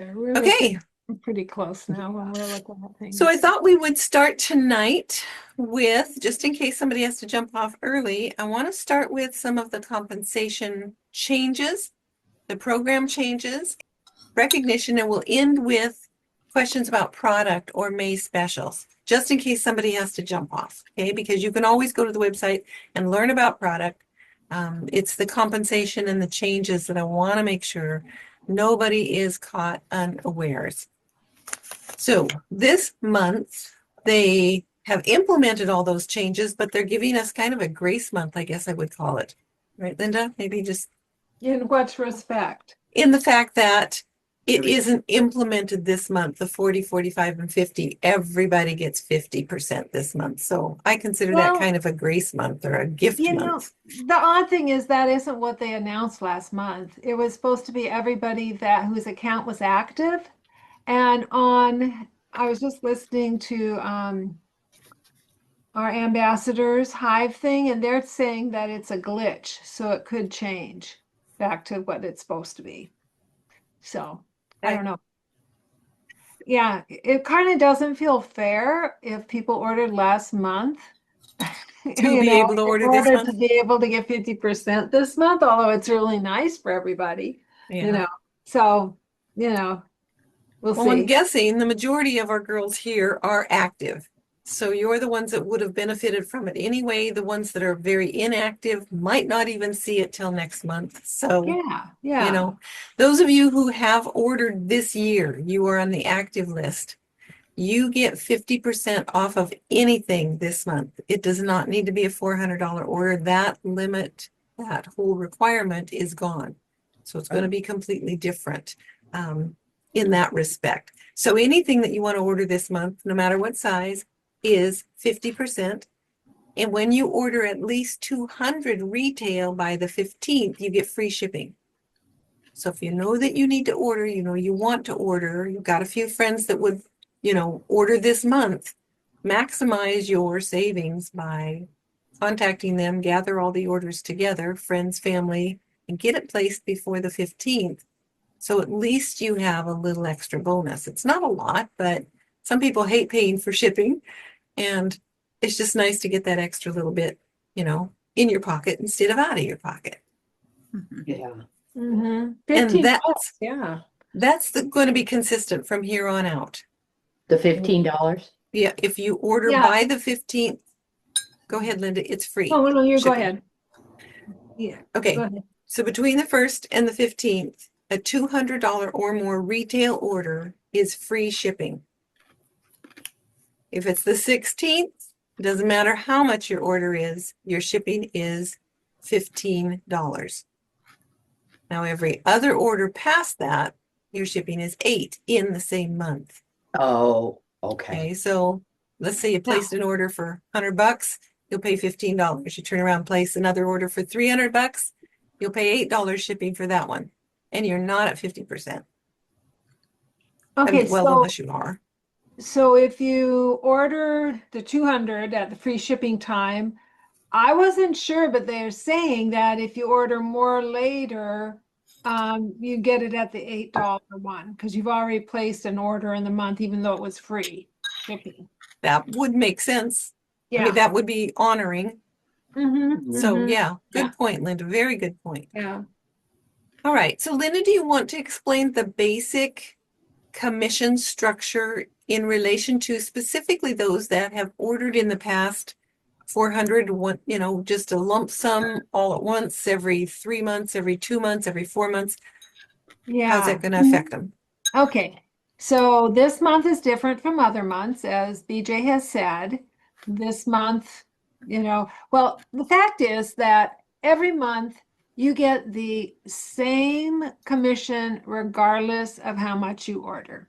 We're Okay, pretty close now when we're looking at things. so I thought we would start tonight with, just in case somebody has to jump off early, I want to start with some of the compensation changes, the program changes, recognition, and we'll end with questions about product or May specials, just in case somebody has to jump off, okay? Because you can always go to the website and learn about product. It's the compensation and the changes that I want to make sure nobody is caught unawares. So this month, they have implemented all those changes, but they're giving us kind of a grace month, I guess I would call it. Right, Linda? Maybe just In what respect? in the fact that it isn't implemented this month, the 40, 45, and 50. Everybody gets 50% this month. So I consider that Well, kind of a grace month or a gift you know, month. the odd thing is that isn't what they announced last month. It was supposed to be everybody that whose account was active. And I was just listening to our ambassadors Hive thing, and they're saying that it's a glitch, so it could change back to what it's supposed to be. So I don't know. Yeah, it kind of doesn't feel fair if people ordered last month, To you be know, able to in order this order to month? be able to get 50% this month, although it's really nice for everybody, you Yeah. know. So, you know, we'll Well, I'm see. guessing the majority of our girls here are active. So you're the ones that would have benefited from it anyway. The ones that are very inactive might not even see it till next month. So, Yeah, you yeah. know, those of you who have ordered this year, you are on the active list. You get 50% off of anything this month. It does not need to be a $400 order. That limit, that whole requirement is gone. So it's going to be completely different in that respect. So anything that you want to order this month, no matter what size, is 50%. And when you order at least 200 retail by the 15th, you get free shipping. So if you know that you need to order, you know you want to order, you've got a few friends that would, order this month, maximize your savings by contacting them, gather all the orders together, friends, family, and get it placed before the 15th. So at least you have a little extra bonus. It's not a lot, but some people hate paying for shipping, and it's just nice to get that extra little bit, in your pocket instead of out of your pocket. Yeah. And 15 that's bucks, yeah. going to be consistent from here on out. The $15? Yeah, if you order Yeah. by the 15th, go ahead, Linda, it's free Oh, no, you go shipping. ahead. Yeah, go Okay, ahead. so between the 1st and the 15th, a $200 or more retail order is free shipping. If it's the 16th, it doesn't matter how much your order is, your shipping is $15. Now, every other order past that, your shipping is $8 in the same month. Oh, okay. Okay, so let's say you placed an order for $100, you'll pay $15. You turn around, place another order for $300, you'll pay $8 shipping for that one. And you're not at 50%. Okay, well, unless you are. so if you order the 200 at the free shipping time, I wasn't sure, but they're saying that if you order more later, you get it at the $8 one because you've already placed an order in the month, even though it was free shipping. That would make sense. I Yeah. mean, that would be honoring. So, yeah, good Yeah. point, Linda. Very good point. Yeah. All right. So, Linda, do you want to explain the basic commission structure in relation to specifically those that have ordered in the past 400, just a lump sum all at once, every 3 months, every 2 months, every 4 months? How's that Yeah. going to affect them? Okay. So this month is different from other months, as BJ has said. This month, well, the fact is that every month you get the same commission regardless of how much you order.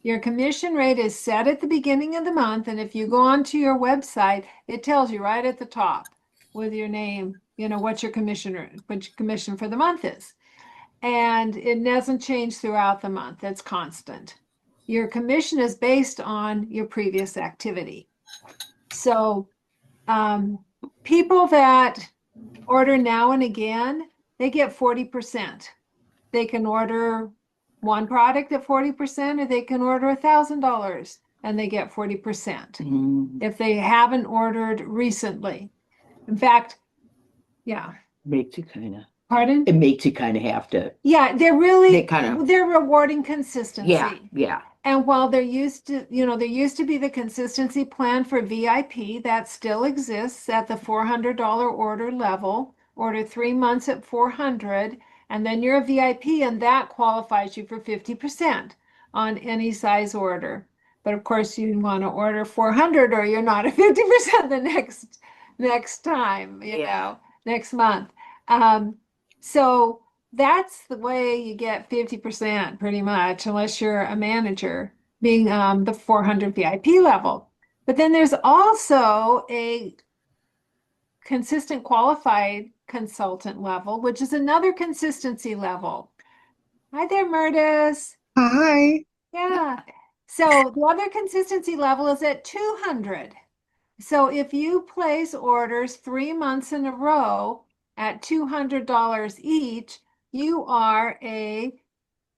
Your commission rate is set at the beginning of the month, and if you go onto your website, it tells you right at the top with your name, what your commission for the month is. And it doesn't change throughout the month. It's constant. Your commission is based on your previous activity. So people that order now and again, they get 40%. They can order one product at 40%, or they can order $1,000 and they get 40% if they haven't ordered recently. In fact, yeah, Makes you kind of, pardon? it makes you kind of have to, Yeah, They kinda- they're rewarding consistency. yeah. And while there used to be the consistency plan for VIP, that still exists at the $400 order level. Order 3 months at 400, and then you're a VIP, and that qualifies you for 50% on any size order. But of course, you want to order 400, or you're not at 50% the next time, next month. So that's the way you get 50% pretty much, unless you're a manager, being the 400 VIP level. But then there's also a consistent qualified consultant level, which is another consistency level. Hi there, Murtis. Hi. Yeah. So the other consistency level is at 200. So if you place orders 3 months in a row at $200 each, you are a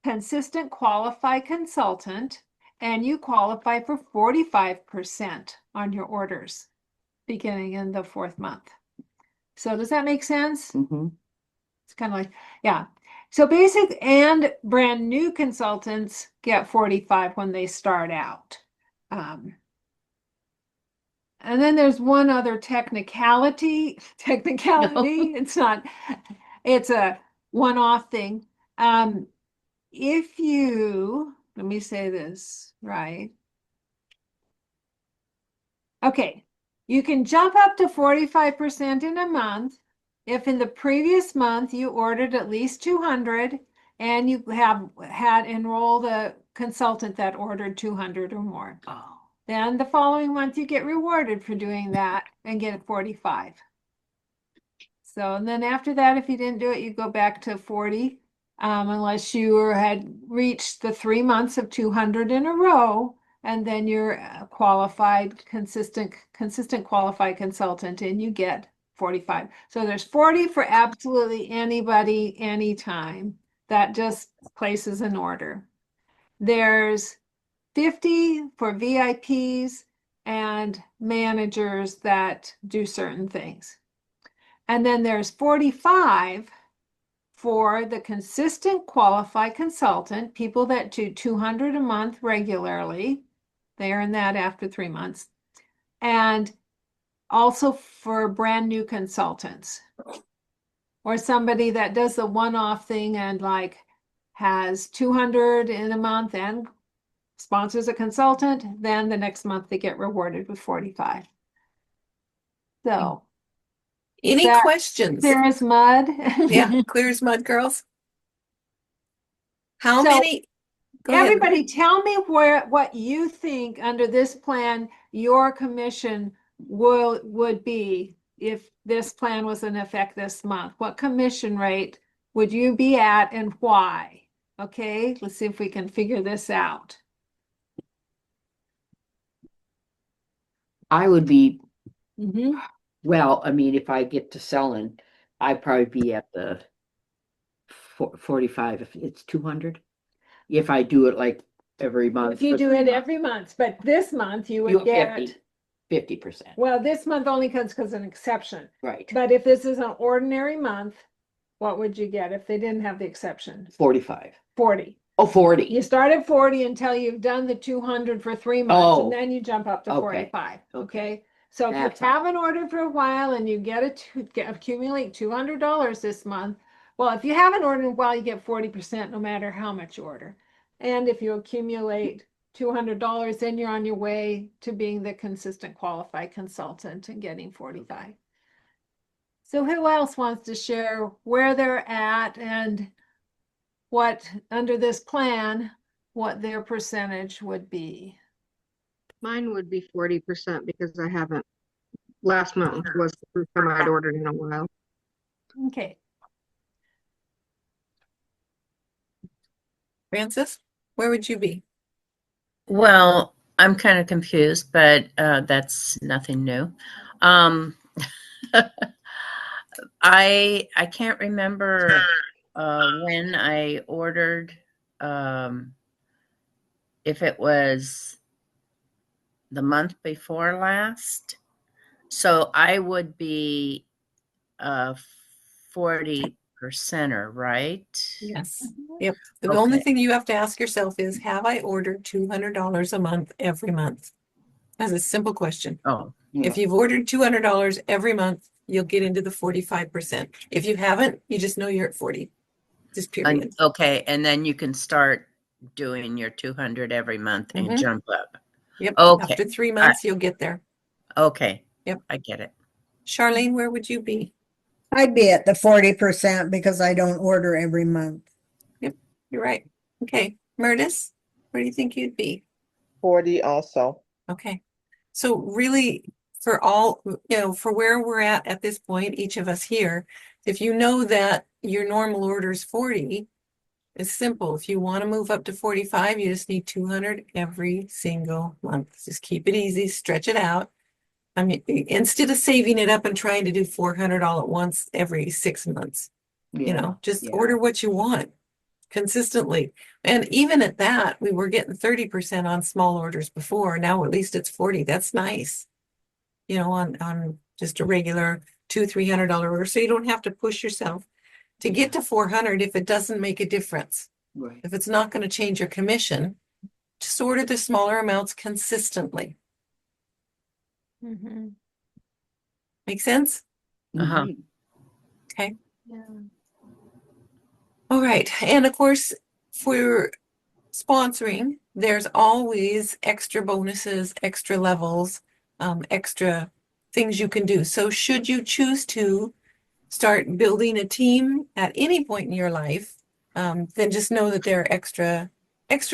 consistent qualified consultant, and you qualify for 45% on your orders beginning in the 4th month. So does that make sense? Mm-hmm. It's kind of like, yeah. So basic and brand new consultants get 45 when they start out. And then there's one other technicality. It's not, it's a one-off thing. If you, let me say this right. Okay, you can jump up to 45% in a month if in the previous month you ordered at least 200 and you have had enrolled a consultant that ordered 200 or more. Oh, Then the following month you get rewarded for doing that and get 45. So, and then after that, if you didn't do it, you go back to 40, unless you had reached the 3 months of 200 in a row, and then you're a qualified, consistent qualified consultant, and you get 45. So there's 40 for absolutely anybody, anytime. That just places an order. There's 50 for VIPs and managers that do certain things. And then there's 45 for the consistent qualified consultant, people that do 200 a month regularly. They earn that after 3 months. And also for brand new consultants, or somebody that does the one-off thing and like has 200 in a month and sponsors a consultant, then the next month they get rewarded with 45. So Any that questions? clear as mud. Yeah, clear as mud, girls. How So, many? Go ahead. Everybody, tell me what you think under this plan your commission would be if this plan was in effect this month. What commission rate would you be at and why? Okay, let's see if we can figure this out. I would be, Mhm. well, I mean, if I get to selling, I'd probably be at the 45 if it's 200. If I do it like every month. If you for do 3 it months, every month, but this month you you would get get, 50%. well, this month only comes because an exception. Right. But if this is an ordinary month, what would you get if they didn't have the exception? 45. 40. Oh, 40. You start at 40 until you've done the 200 for 3 months, and Oh, then you jump up to okay, 45. okay. Okay. So if That's you haven't ordered for a while and you accumulate $200 this month, well, if you haven't ordered in a while, you get 40% no matter how much you order. And if you accumulate $200, then you're on your way to being the consistent qualified consultant and getting 45. So who else wants to share where they're at and what, under this plan, what their percentage would be? Mine would be 40% because I haven't, last month was the first time I'd ordered in a while. Okay. Francis, where would you be? Well, I'm kind of confused, but that's nothing new. I can't remember when I ordered if it was the month before last. So I would be a 40%er, right? Yes. Yep. The only Okay. thing you have to ask yourself is, have I ordered $200 a month every month? That's a simple question. Oh, If you've ordered $200 every month, you'll get into the 45%. If you haven't, you just know you're at 40. Just period. okay. And then you can start doing your 200 every month and Mhm. jump up. Yep. Okay. After 3 right. months, you'll get there. Okay. Yep. I get it. Charlene, where would you be? I'd be at the 40% because I don't order every month. You're right. Okay. Murtis, where do you think you'd be? 40 also. Okay. So really, for all, for where we're at this point, each of us here, if you know that your normal order is 40, it's simple. If you want to move up to 45, you just need 200 every single month. Just keep it easy, stretch it out. I mean, instead of saving it up and trying to do 400 all at once every 6 months, just yeah. order what you want consistently. And even at that, we were getting 30% on small orders before. Now at least it's 40. That's nice. On just a regular $200-$300 order. So you don't have to push yourself to get to 400 if it doesn't make a difference. Right. If it's not going to change your commission, just order the smaller amounts consistently. Mhm. Make sense? Uh-huh. Mhm. Okay. Yeah. All right. And of course, for sponsoring, there's always extra bonuses, extra levels, extra things you can do. So should you choose to start building a team at any point in your life, then just know that there are extra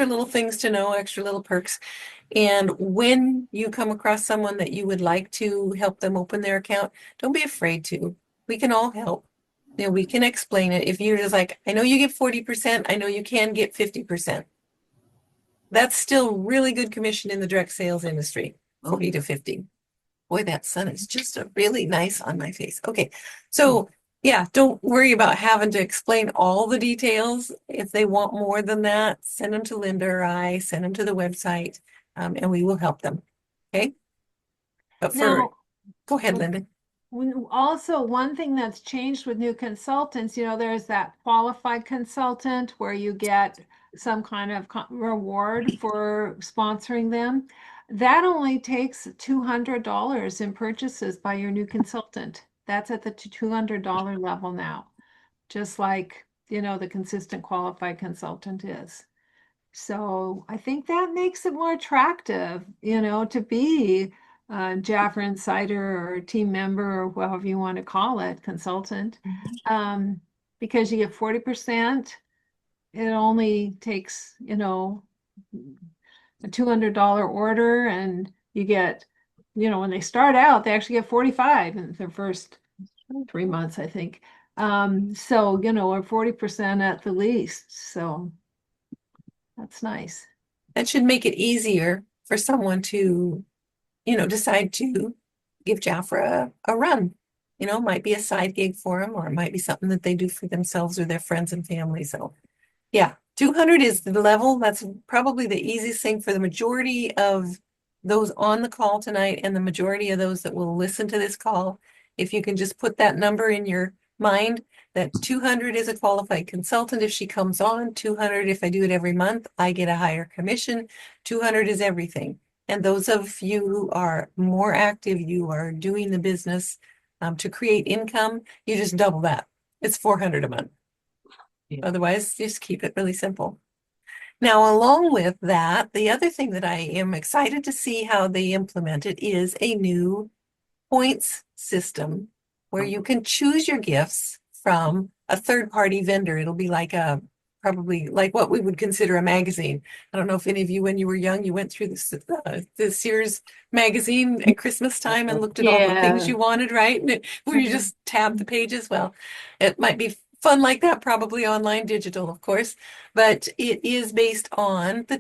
little things to know, extra little perks. And when you come across someone that you would like to help them open their account, don't be afraid to. We can all help. We can explain it. If you're just like, I know you get 40%, I know you can get 50%. That's still really good commission in the direct sales industry, 40 to 50. Boy, that sun is just really nice on my face. Okay, so yeah, don't worry about having to explain all the details. If they want more than that, send them to Linda or I, send them to the website, and we will help them. Okay? But Now, go ahead, Linda. Also, one thing that's changed with new consultants, there's that qualified consultant where you get some kind of reward for sponsoring them. That only takes $200 in purchases by your new consultant. That's at the $200 level now, just like, the consistent qualified consultant is. So I think that makes it more attractive, to be Jafra Insider or team member or however you want to call it, consultant. Because you get 40%, it only takes, a $200 order, and you get, when they start out, they actually get 45 in their first 3 months, I think. So, or 40% at the least. So that's nice. That should make it easier for someone to, decide to give Jafra a run. It might be a side gig for them, or it might be something that they do for themselves or their friends and family. So yeah, 200 is the level. That's probably the easiest thing for the majority of those on the call tonight and the majority of those that will listen to this call. If you can just put that number in your mind, that 200 is a qualified consultant if she comes on, 200 if I do it every month, I get a higher commission, 200 is everything. And those of you who are more active, you are doing the business to create income, you just double that. It's 400 a month. Otherwise, just keep it really simple. Now, along with that, the other thing that I am excited to see how they implement it is a new points system where you can choose your gifts from a third-party vendor. It'll be like probably like what we would consider a magazine. I don't know if any of you, when you were young, you went through the Sears magazine at Christmas time and looked at all the things you wanted, right? Where you just tabbed the pages. Well, it might be fun like that, probably online, digital, of course, but it is based on the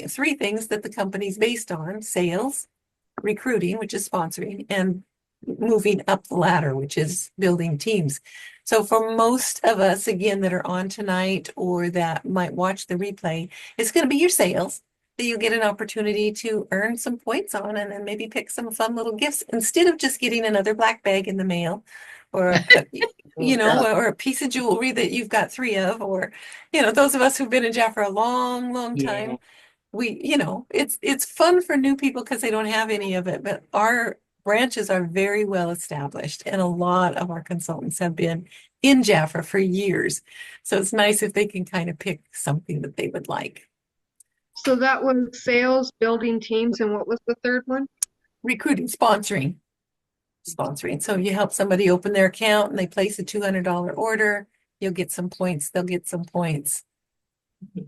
three things that the company's based on: sales, recruiting, which is sponsoring, and moving up the ladder, which is building teams. So for most of us, again, that are on tonight or that might watch the replay, it's going to be your sales that you get an opportunity to earn some points on and then maybe pick some fun little gifts instead of just getting another black bag in the mail or a you know, or a piece of jewelry that you've got 3 of, or, you know, those of us who've been in Jaffa a long, long time, Yeah. we, you know, it's fun for new people because they don't have any of it, but our branches are very well established and a lot of our consultants have been in Jaffa for years. So it's nice if they can kind of pick something that they would like. So that was sales, building teams, and what was the third one? Recruiting, sponsoring. So you help somebody open their account and they place a $200 order, you'll get some points, they'll get some points. Nice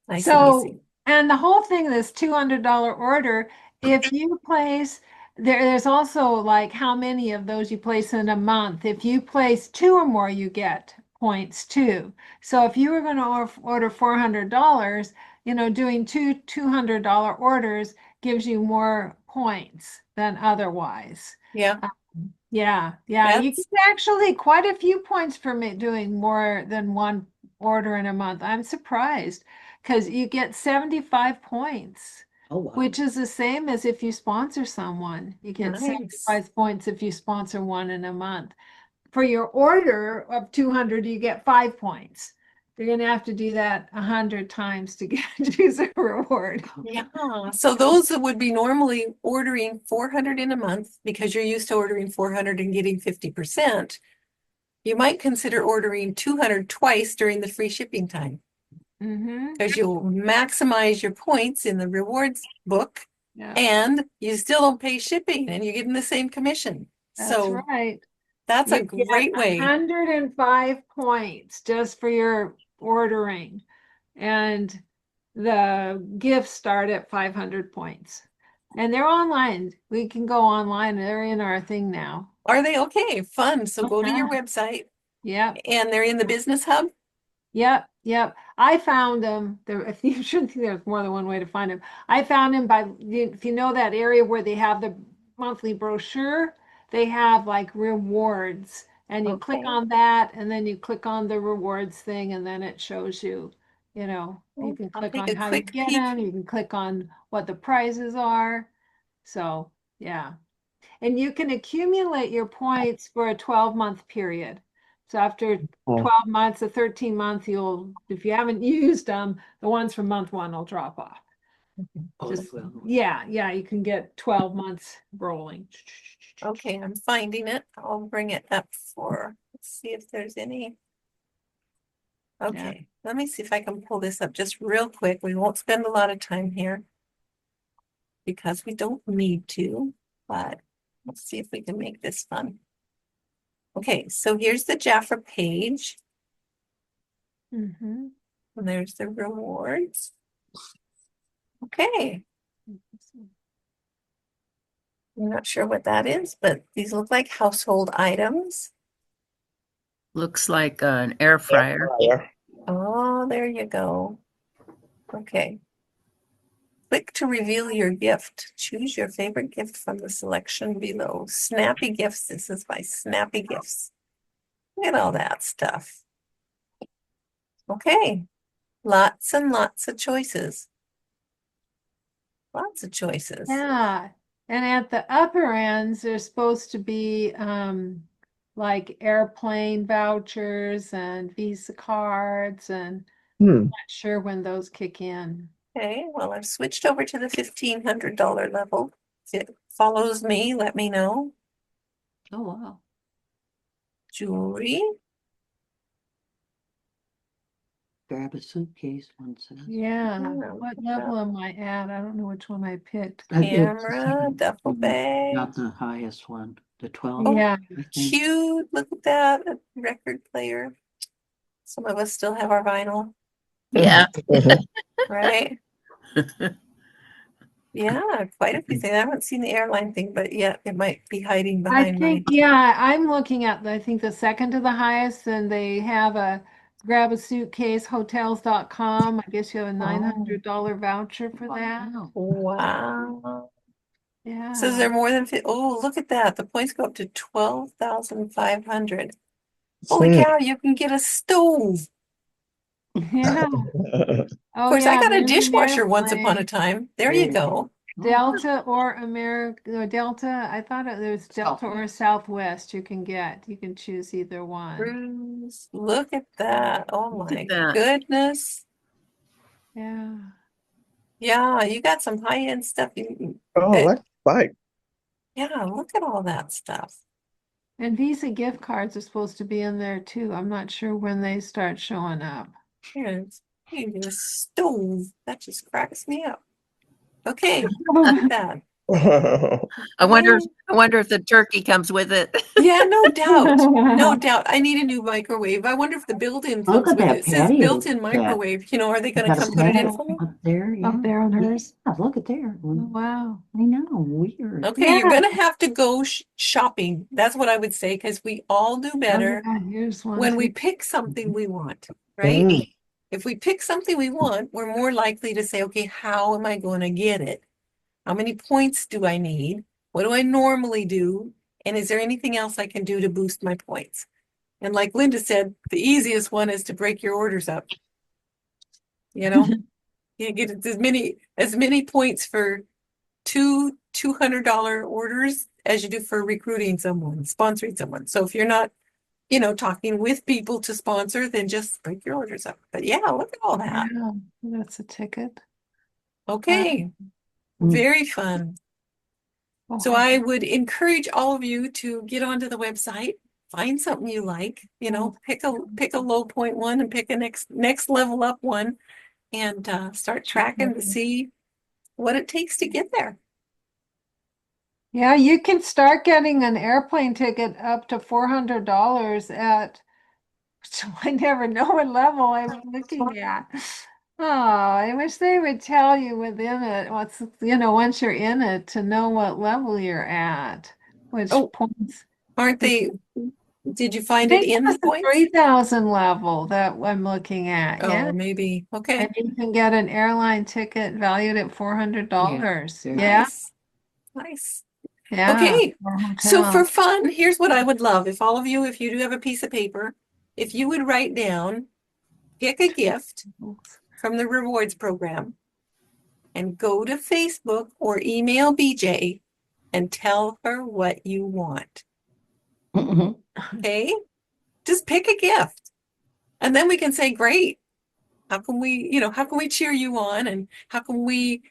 and So, easy. and the whole thing, this $200 order, if you place, there's also like how many of those you place in a month. If you place 2 or more, you get points too. So if you were going to order $400, you know, doing two $200 orders gives you more points than otherwise. Yeah, Yeah, you that's, get actually quite a few points for me doing more than one order in a month. I'm surprised because you get 75 points, Oh, wow. which is the same as if you sponsor someone. You get nice. 75 points if you sponsor one in a month. For your order of 200, you get 5 points. You're going to have to do that 100 times to get to use a reward. Yeah, so those that would be normally ordering 400 in a month because you're used to ordering 400 and getting 50%, you might consider ordering 200 twice during the free shipping time Mm-hmm. because you'll maximize your points in the rewards book Yeah, and you still don't pay shipping and you're getting the same commission. that's So right. that's a You get great way. 105 points just for your ordering. And the gifts start at 500 points. And they're online. We can go online. They're in our thing now. Are they okay? Fun. So go to your Uh-huh. website Yep. and they're in the business hub. Yep. I found them. There, you shouldn't think there's more than one way to find them. I found them by, if you know that area where they have the monthly brochure, they have like rewards. And you click Okay. on that, and then you click on the rewards thing, and then it shows you, you know, you can I'll click take on a how you quick get peek. them, you can click on what the prizes are. So, yeah. And you can accumulate your points for a 12-month period. So after 12 months, a 13 month, if you haven't used them, the ones from month 1 will drop off. Oh, Just, well. yeah, you can get 12 months rolling. Okay, I'm finding it. I'll bring it up let's see if there's any. Okay, let me see if I can pull this up just real quick. We won't spend a lot of time here because we don't need to, but let's see if we can make this fun. Okay, so here's the Jaffa page, Mm-hmm. and there's the rewards. Okay, I'm not sure what that is, but these look like household items. Looks like an air fryer. Oh, there you go. Okay. Click to reveal your gift. Choose your favorite gift from the selection below. Snappy Gifts. This is by Snappy Gifts. Look at all that stuff. Okay. Lots and lots of choices. Lots of choices. Yeah. And at the upper ends, there's supposed to be like airplane vouchers and Visa cards, and Hmm. not sure when those kick in. Okay, well, I've switched over to the $1,500 level. If it follows me, let me know. Oh, wow. Jewelry. Grab a suitcase, one says. Yeah. Yeah, What look at level am I at? I don't know which one I picked. Camera, duffel bag. Not the highest one, the 12. Yeah. I think. Cute. Look at that. A record player. Some of us still have our vinyl, Yeah. right? Yeah, quite a few things. I haven't seen the airline thing, but yeah, it might be hiding I behind think, mine. yeah, I'm looking at, I think the second to the highest, and they have a grab a suitcase, hotels.com. I guess you have a $900 voucher for that. Wow. Wow. Yeah. So is there more than oh, look at that. The points go up to 12,500. Holy cow, you can get a stove. Yeah. Of Oh, course, I yeah. got a there's an dishwasher once upon a airplane. time. There you go. Delta or America, Delta, I thought it was Delta or Southwest you can get. You can choose either one. Bruce, look at that. Oh Look at my that. goodness. Yeah. Yeah, you got some high-end stuff. Oh, that's fine. Yeah, look at all that stuff. And Visa gift cards are supposed to be in there too. I'm not sure when they start showing up. Here's you can get a stove. That just cracks me up. Okay, look at that. I wonder if the turkey comes with it. Yeah, no doubt. No doubt. I need a new microwave. I wonder if the built-in Look comes at with that it. It says patio built-in set. microwave. You know, are they Got gonna a come put it in patio for me? up there, yeah. Up there on hers. Yeah, look at there. Oh, wow. I know, weird. Okay, you're Yeah. gonna have to go shopping. That's what I would say, because we all do Oh, better yeah, here's one when we too. pick something we want, right? Mm. If we pick something we want, we're more likely to say, okay, how am I going to get it? How many points do I need? What do I normally do? And is there anything else I can do to boost my points? And like Linda said, the easiest one is to break your orders up. You know, you get as many points for two $200 orders as you do for recruiting someone, sponsoring someone. So if you're not, talking with people to sponsor, then just break your orders up. But yeah, look at all that. Yeah, that's a ticket. Okay, very fun. So I would encourage all of you to get onto the website, find something you like, pick a low point one and pick a next level up one, and start tracking to see what it takes to get there. Yeah, you can start getting an airplane ticket up to $400 at, so I never know what level I'm looking at. Oh, I wish they would tell you within it once you're in it to know what level you're at, which Oh. points. Aren't they? Did you I find it think in it's the the points? 3,000 level that I'm looking at. Yeah. Oh, maybe. Okay. And you can get an airline ticket valued at $400. Yeah. Yeah. Nice. Yeah. Okay. for a So hotel. for fun, here's what I would love. If all of you, if you do have a piece of paper, if you would write down, pick a gift from the rewards program and go to Facebook or email BJ and tell her what you want. Okay? Just pick a gift. And then we can say, great. How can we cheer you on, and how can we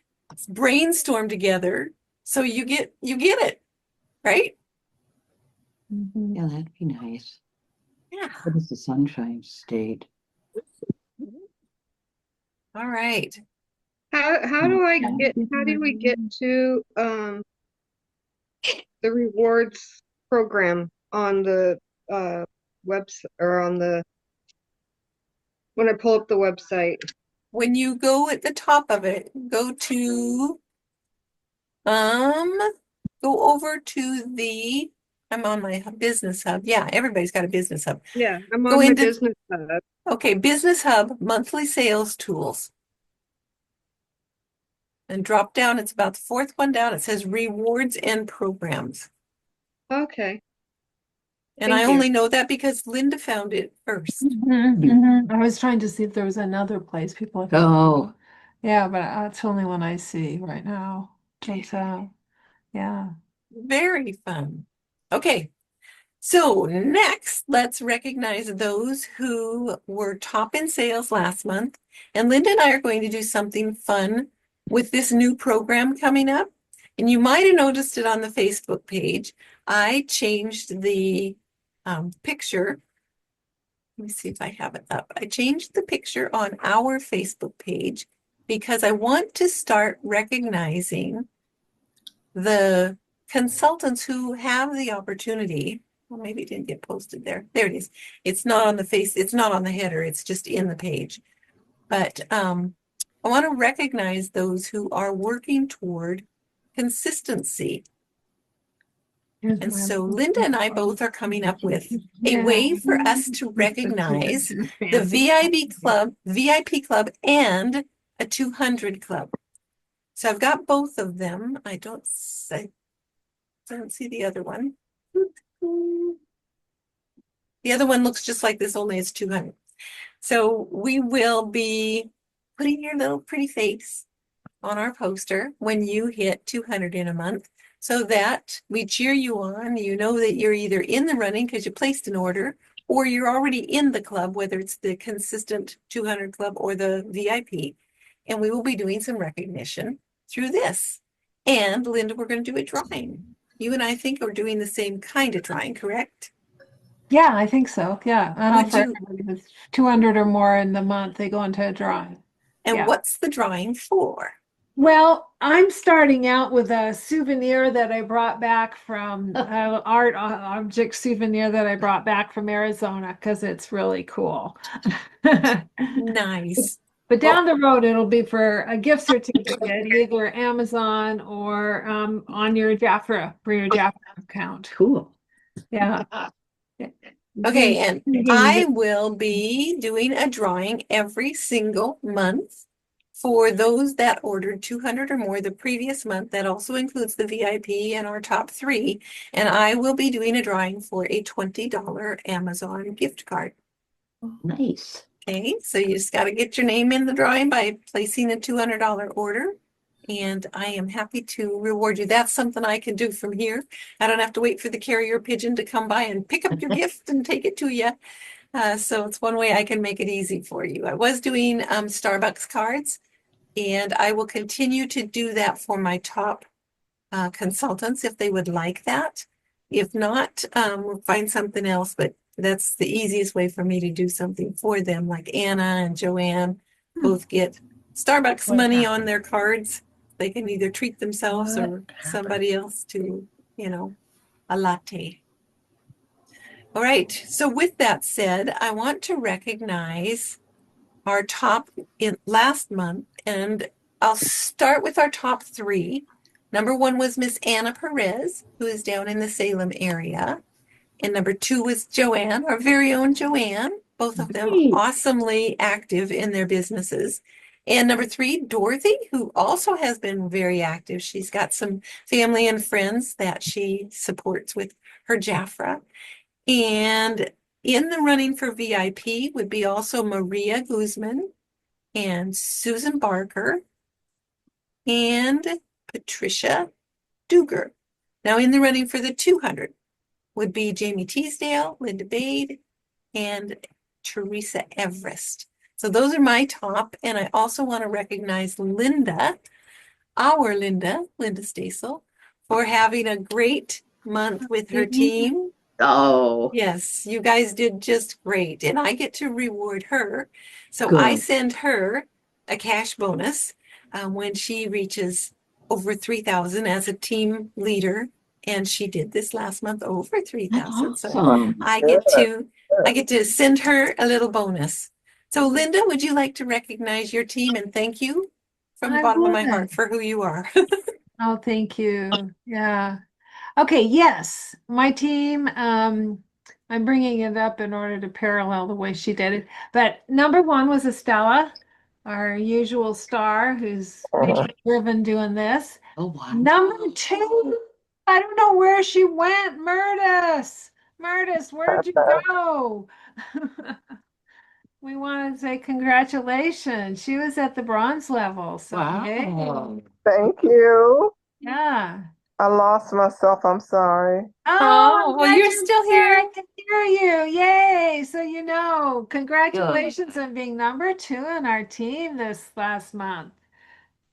brainstorm together so you get it, right? Mhm. Yeah, that'd be nice. Yeah. What is the Sunshine State? All right. How do we get to the rewards program on the website or when I pull up the website? When you go at the top of it, go over to the, I'm on my business hub. Yeah, everybody's got a business hub. Yeah, I'm Go on my into- business hub. Okay, business hub, monthly sales tools. And drop down, it's about the fourth one down. It says rewards and programs. Okay. And Thank I you. only know that because Linda found it first. I was trying to see if there was another place people have. Oh, Yeah, but that's the only one I see right now. So, yeah. Very fun. Okay. So next, let's recognize those who were top in sales last month. And Linda and I are going to do something fun with this new program coming up. And you might have noticed it on the Facebook page. I changed the picture. Let me see if I have it up. I changed the picture on our Facebook page because I want to start recognizing the consultants who have the opportunity. Well, maybe it didn't get posted there. There it is. It's not on it's not on the header. It's just in the page. But I want to recognize those who are working toward consistency. And so Linda and I both are coming up with a way for us to recognize the VIP club and a 200 club. So I've got both of them. I don't see the other one. The other one looks just like this, only it's 200. So we will be putting your little pretty face on our poster when you hit 200 in a month, so that we cheer you on. You know that you're either in the running because you placed an order, or you're already in the club, whether it's the consistent 200 club or the VIP. And we will be doing some recognition through this. And Linda, we're going to do a drawing. You and I think are doing the same kind of drawing, correct? Yeah, I think so. Yeah. Would For you- everybody with 200 or more in the month, they go into a drawing. And Yeah. what's the drawing for? Well, I'm starting out with a souvenir that I brought back from art object souvenir that I brought back from Arizona because it's really cool. Nice. But down the road, it'll be for a gift certificate, either Amazon or on your Jafra for your Jafra account. Cool. Yeah. Okay, and Mhm. I will be doing a drawing every single month for those that ordered 200 or more the previous month. That also includes the VIP and our top 3. And I will be doing a drawing for a $20 Amazon gift card. Nice. Okay, so you just got to get your name in the drawing by placing a $200 order. And I am happy to reward you. That's something I can do from here. I don't have to wait for the carrier pigeon to come by and pick up your gift and take it to you. So it's one way I can make it easy for you. I was doing Starbucks cards, and I will continue to do that for my top consultants if they would like that. If not, we'll find something else, but that's the easiest way for me to do something for them, like Anna and Joanne both get Starbucks What money happened? on their cards. They can either treat themselves What or happened? somebody else to, a latte. All right, so with that said, I want to recognize our top in last month, and I'll start with our top 3. Number 1 was Miss Anna Perez, who is down in the Salem area. And number 2 was Joanne, our very own Joanne, both of them Great. awesomely active in their businesses. And number 3, Dorothy, who also has been very active. She's got some family and friends that she supports with her Jafra. And in the running for VIP would be also Maria Guzman and Susan Barker and Patricia Duger. Now in the running for the 200 would be Jamie Teasdale, Linda Bade, and Teresa Everest. So those are my top. And I also want to recognize Linda, our Linda Stasel, for having a great month with her team. Oh, Yes, you guys did just great, and I get to reward her. So I Good. send her a cash bonus when she reaches over 3,000 as a team leader, and she did this last month over that's 3,000. So awesome. I get to send her a little bonus. So Linda, would you like to recognize your team and thank you from the I bottom of my would. heart for who you are? Oh, thank you. Yeah. Okay, yes, my team, I'm bringing it up in order to parallel the way she did it. But number 1 was Estella, our usual star who's driven doing this. Oh, wow. Number 2, I don't know where she went. Murtis, where'd you go? We want to say congratulations. She was at the bronze level, so yay. Wow. Thank you. Yeah. I lost myself. I'm sorry. Oh, well, glad you're still here. I can hear you. Yay. So, congratulations on being number 2 on our team this last month.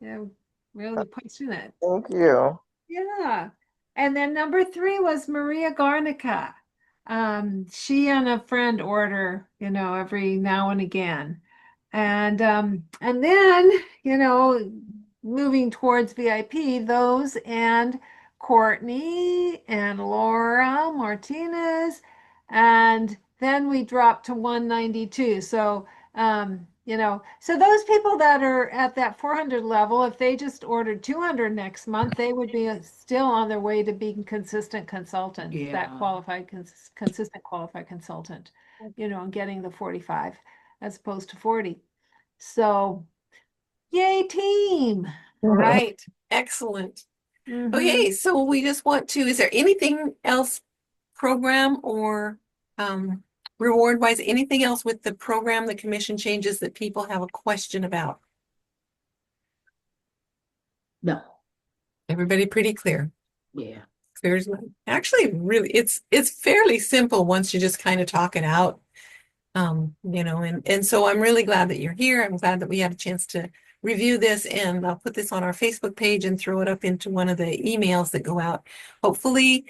You're really pushing it. Thank you. Yeah. And then number 3 was Maria Garnica. She and a friend order, every now and again. And then, moving towards VIP, those and Courtney and Laura Martinez, and then we dropped to 192. So, so those people that are at that 400 level, if they just ordered 200 next month, they would be still on their way to being consistent consultants, that Yeah. qualified, consistent qualified consultant, and getting the 45 as opposed to 40. So, yay, team. All right, excellent. Mhm. Okay, so we just want to, is there anything else, program or reward wise, anything else with the program, the commission changes that people have a question about? No, Everybody pretty clear. yeah. Clear as mud. Actually, really, it's fairly simple once you just kind of talk it out. And so I'm really glad that you're here. I'm glad that we had a chance to review this, and I'll put this on our Facebook page and throw it up into one of the emails that go out. Hopefully,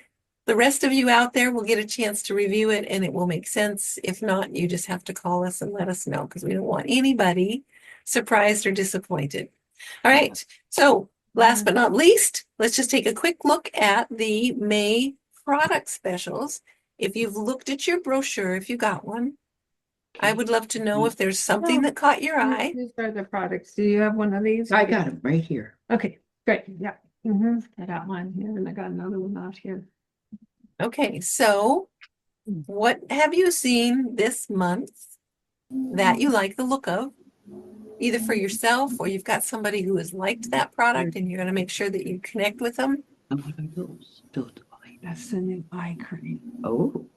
the rest of you out there will get a chance to review it and it will make sense. If not, you just have to call us and let us know because we don't want anybody surprised or disappointed. All right. So last but not least, let's just take a quick look at the May product specials. If you've looked at your brochure, if you got one, I would love to know if there's something that caught your eye. These are the products. Do you have one of these? I got them right here. Okay, great. Yeah. I got one here and I got another one out here. Okay, so what have you seen this month that you like the look of? Either for yourself or you've got somebody who has liked that product and you're going to make sure that you connect with them. And what are those? That's the new eye cream. Oh,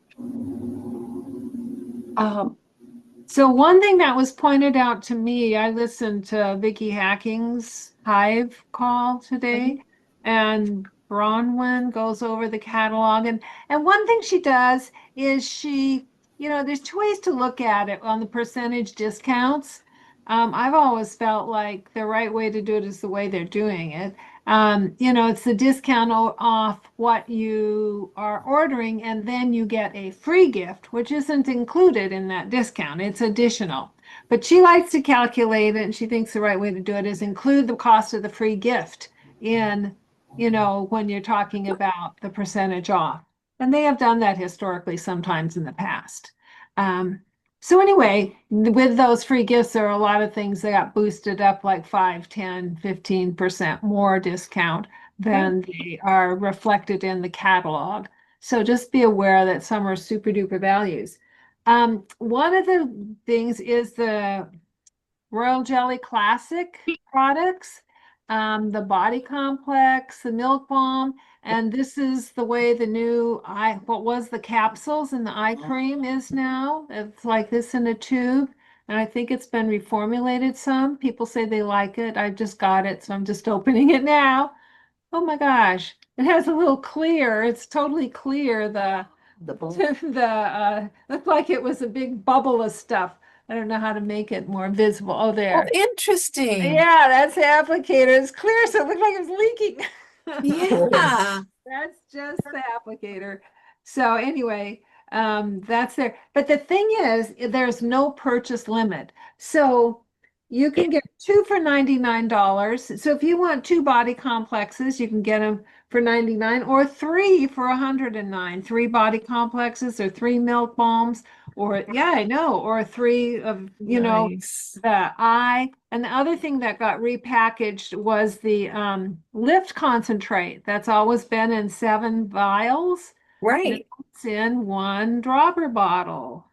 So one thing that was pointed out to me, I listened to Vicky Hacking's Hive call today, and Bronwyn goes over the catalog, and one thing she does is she, there's two ways to look at it on the percentage discounts. I've always felt like the right way to do it is the way they're doing it. It's the discount off what you are ordering, and then you get a free gift, which isn't included in that discount. It's additional. But she likes to calculate it, and she thinks the right way to do it is include the cost of the free gift in, when you're talking about the percentage off. And they have done that historically sometimes in the past. So anyway, with those free gifts, there are a lot of things that got boosted up like 5, 10, 15% more discount than they are reflected in the catalog. So just be aware that some are super duper values. One of the things is the Royal Jelly Classic products, the Body Complex, the Milk Balm, and this is the way the new what was the capsules and the eye cream is now. It's like this in a tube, and I think it's been reformulated some. People say they like it. I just got it, so I'm just opening it now. Oh my gosh, it has a little clear. It's totally clear. The looked like it was a big bubble of stuff. I don't know how to make it more visible. Oh, Oh, there. interesting. Yeah, that's the applicator. It's clear, so it looked like it was leaking. Yeah. That's just the applicator. So anyway, that's there. But the thing is, there's no purchase limit. So you can get 2 for $99. So if you want 2 body complexes, you can get them for $99, or 3 for $109. 3 body complexes or 3 milk balms, or yeah, I know, or 3 of, Nice. the eye. And the other thing that got repackaged was the lift concentrate. That's always been in 7 vials. Right. It's in 1 dropper bottle.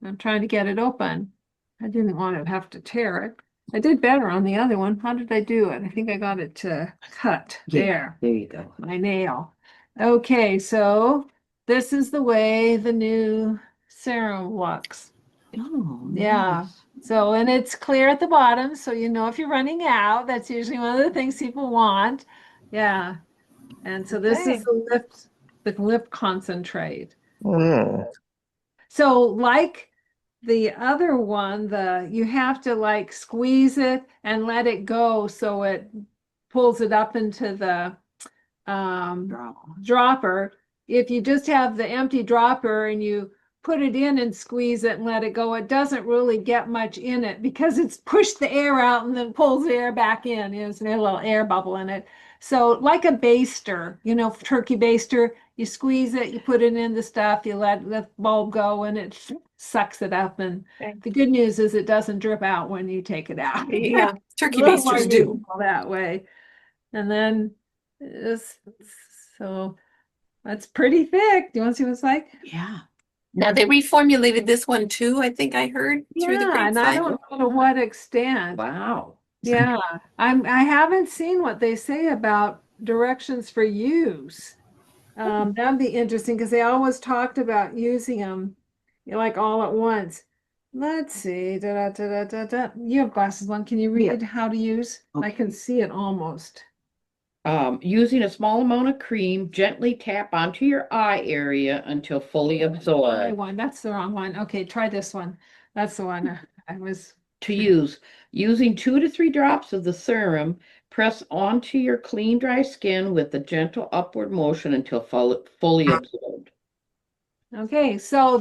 I'm trying to get it open. I didn't want to have to tear it. I did better on the other one. How did I do it? I think I got it to cut there. There you go. My nail. Okay, so this is the way the new serum looks. Oh, Yeah. nice. So, and it's clear at the bottom, so you know if you're running out. That's usually one of the things people want. Yeah. And so this Okay. is the lip concentrate. Mm. So like the other one, you have to like squeeze it and let it go so it pulls it up into the dropper. If you just have the empty dropper and you put it in and squeeze it and let it go, it doesn't really get much in it because it's pushed the air out and then pulls the air back in. There's a little air bubble in it. So like a baster, turkey baster, you squeeze it, you put it in the stuff, you let the bulb go and it sucks it up. And Okay. the good news is it doesn't drip out when you take it out. Yeah. Turkey A little more basters do. useful that way. And then so that's pretty thick. Do you want to see what it's like? Yeah. Now they reformulated this one too, I think I heard through the Yeah, and I grapevine. don't know to what extent. Wow. Yeah, I haven't seen what they say about directions for use. That'd be interesting because they always talked about using them You're like all at once. Let's see. Da, da, da, da, da, da. You have glasses on. Can you read how to use? I can see it almost. Using a small amount of cream, gently tap onto your eye area until fully Eye absorbed. one. That's the wrong one. Okay, try this one. That's the one I was. To use, using 2 to 3 drops of the serum, press onto your clean, dry skin with a gentle upward motion until fully absorbed. Okay, so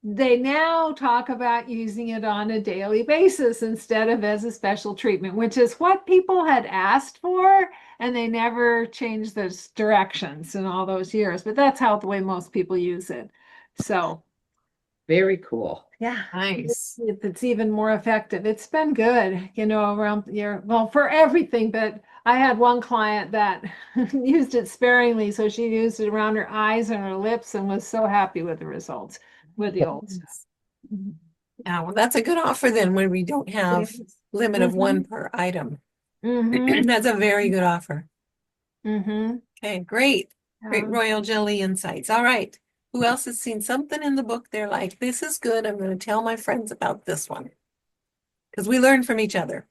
they now talk about using it on a daily basis instead of as a special treatment, which is what people had asked for, and they never changed those directions in all those years. But that's how the way most people use it. So Very cool. yeah, Nice. it's even more effective. It's been good, around your well for everything, but I had one client that used it sparingly, so she used it around her eyes and her lips and was so happy with the results with the old stuff. Yeah, well, that's a good offer then when we don't have limit of one per item. That's a very good offer. Mm-hmm. Okay, great. Great royal jelly insights. All right. Who else has seen something in the book they're like, this is good. I'm going to tell my friends about this one. Because we learn from each other.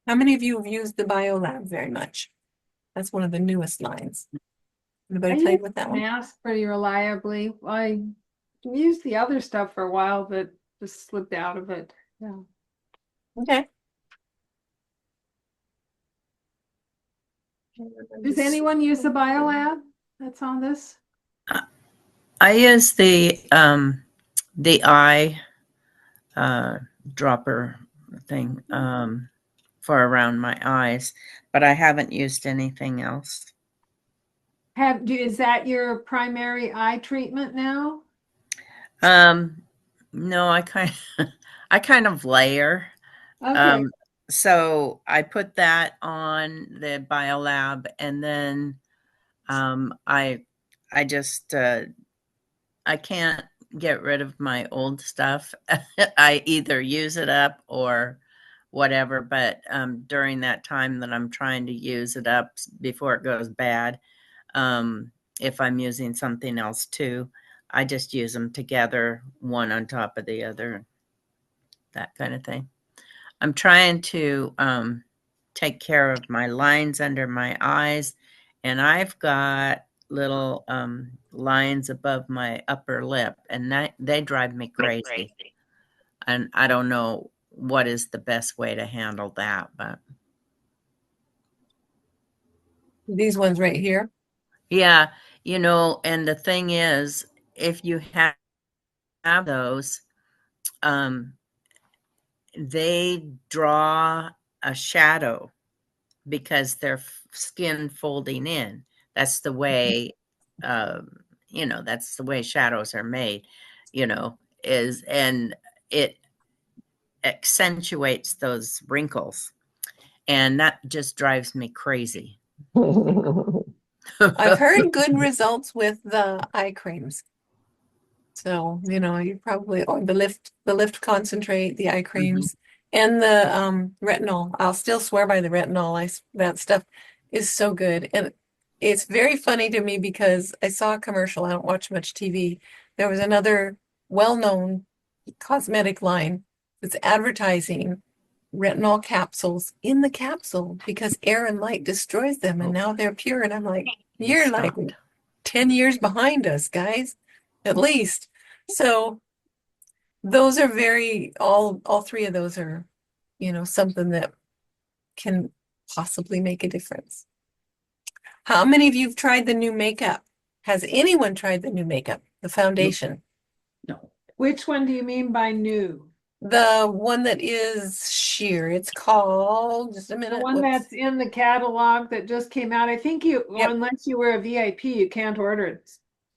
How many of you have used the BioLab very much? That's one of the newest lines. Anybody played with that one? Mask pretty reliably. I used the other stuff for a while, but just slipped out of it. Yeah. Okay. Does anyone use the BioLab that's on this? I use the eye dropper thing for around my eyes, but I haven't used anything else. Is that your primary eye treatment now? No, I kind of layer. Okay. So I put that on the BioLab, and then I just I can't get rid of my old stuff. I either use it up or whatever, but during that time that I'm trying to use it up before it goes bad, if I'm using something else too, I just use them together, one on top of the other, that kind of thing. I'm trying to take care of my lines under my eyes, and I've got little lines above my upper lip, and they drive me crazy. And I don't know what is the best way to handle that, but These ones right here. yeah, and the thing is, if you have those, they draw a shadow because they're skin folding in. That's the way, that's the way shadows are made, and it accentuates those wrinkles. And that just drives me crazy. I've heard good results with the eye creams. So, you probably, or the lift concentrate, the eye creams, and the retinol. I'll still swear by the retinol. That stuff is so good. And it's very funny to me because I saw a commercial. I don't watch much TV. There was another well-known cosmetic line that's advertising retinol capsules in the capsule because air and light destroys them, and now they're pure. And I'm like, you're like 10 years behind us, guys, at least. So those are all three of those are, something that can possibly make a difference. How many of you have tried the new makeup? Has anyone tried the new makeup, the foundation? No. Which one do you mean by new? The one that is sheer. It's called, just a The minute. one that's in the catalog that just came out. I think unless you were a VIP, you can't order it.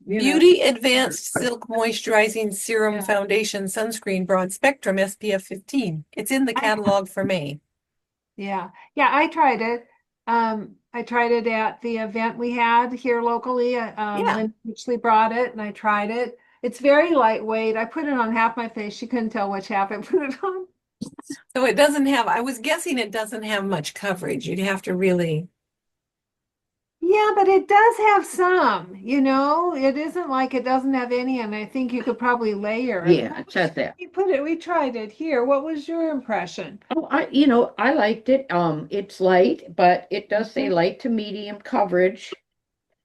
Beauty Advanced Silk Moisturizing Serum Yeah. Foundation Sunscreen Broad Spectrum SPF 15. It's in the catalog for May. Yeah. I tried it. I tried it at the event we had here locally. Yeah. Lynn actually brought it and I tried it. It's very lightweight. I put it on half my face. She couldn't tell which half I put it on. So it doesn't have, I was guessing it doesn't have much coverage. You'd have to really, Yeah, but it does have some, it isn't like it doesn't have any, and I think you could probably layer it. Yeah, it says that. We tried it here. What was your impression? Oh, I liked it. It's light, but it does say light to medium coverage.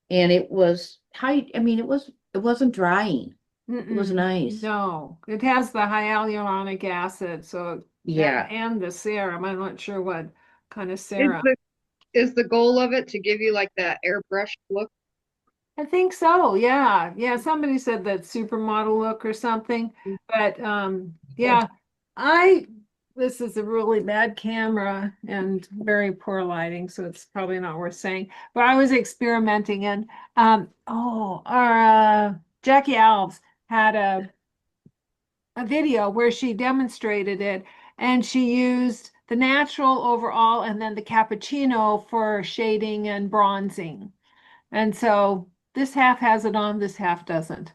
And it was tight. I mean, it wasn't drying. It was Mm-mm. nice. No, it has the hyaluronic acid, so Yeah. and the serum. I'm not sure what kind of Is serum. the goal of it to give you like that airbrush look? I think so. Yeah. Yeah. Somebody said that supermodel look or something. But yeah, this is a really bad camera and very poor lighting, so it's probably not worth saying. But I was experimenting and our Jackie Alves had a video where she demonstrated it and she used the natural overall and then the cappuccino for shading and bronzing. And so this half has it on, this half doesn't.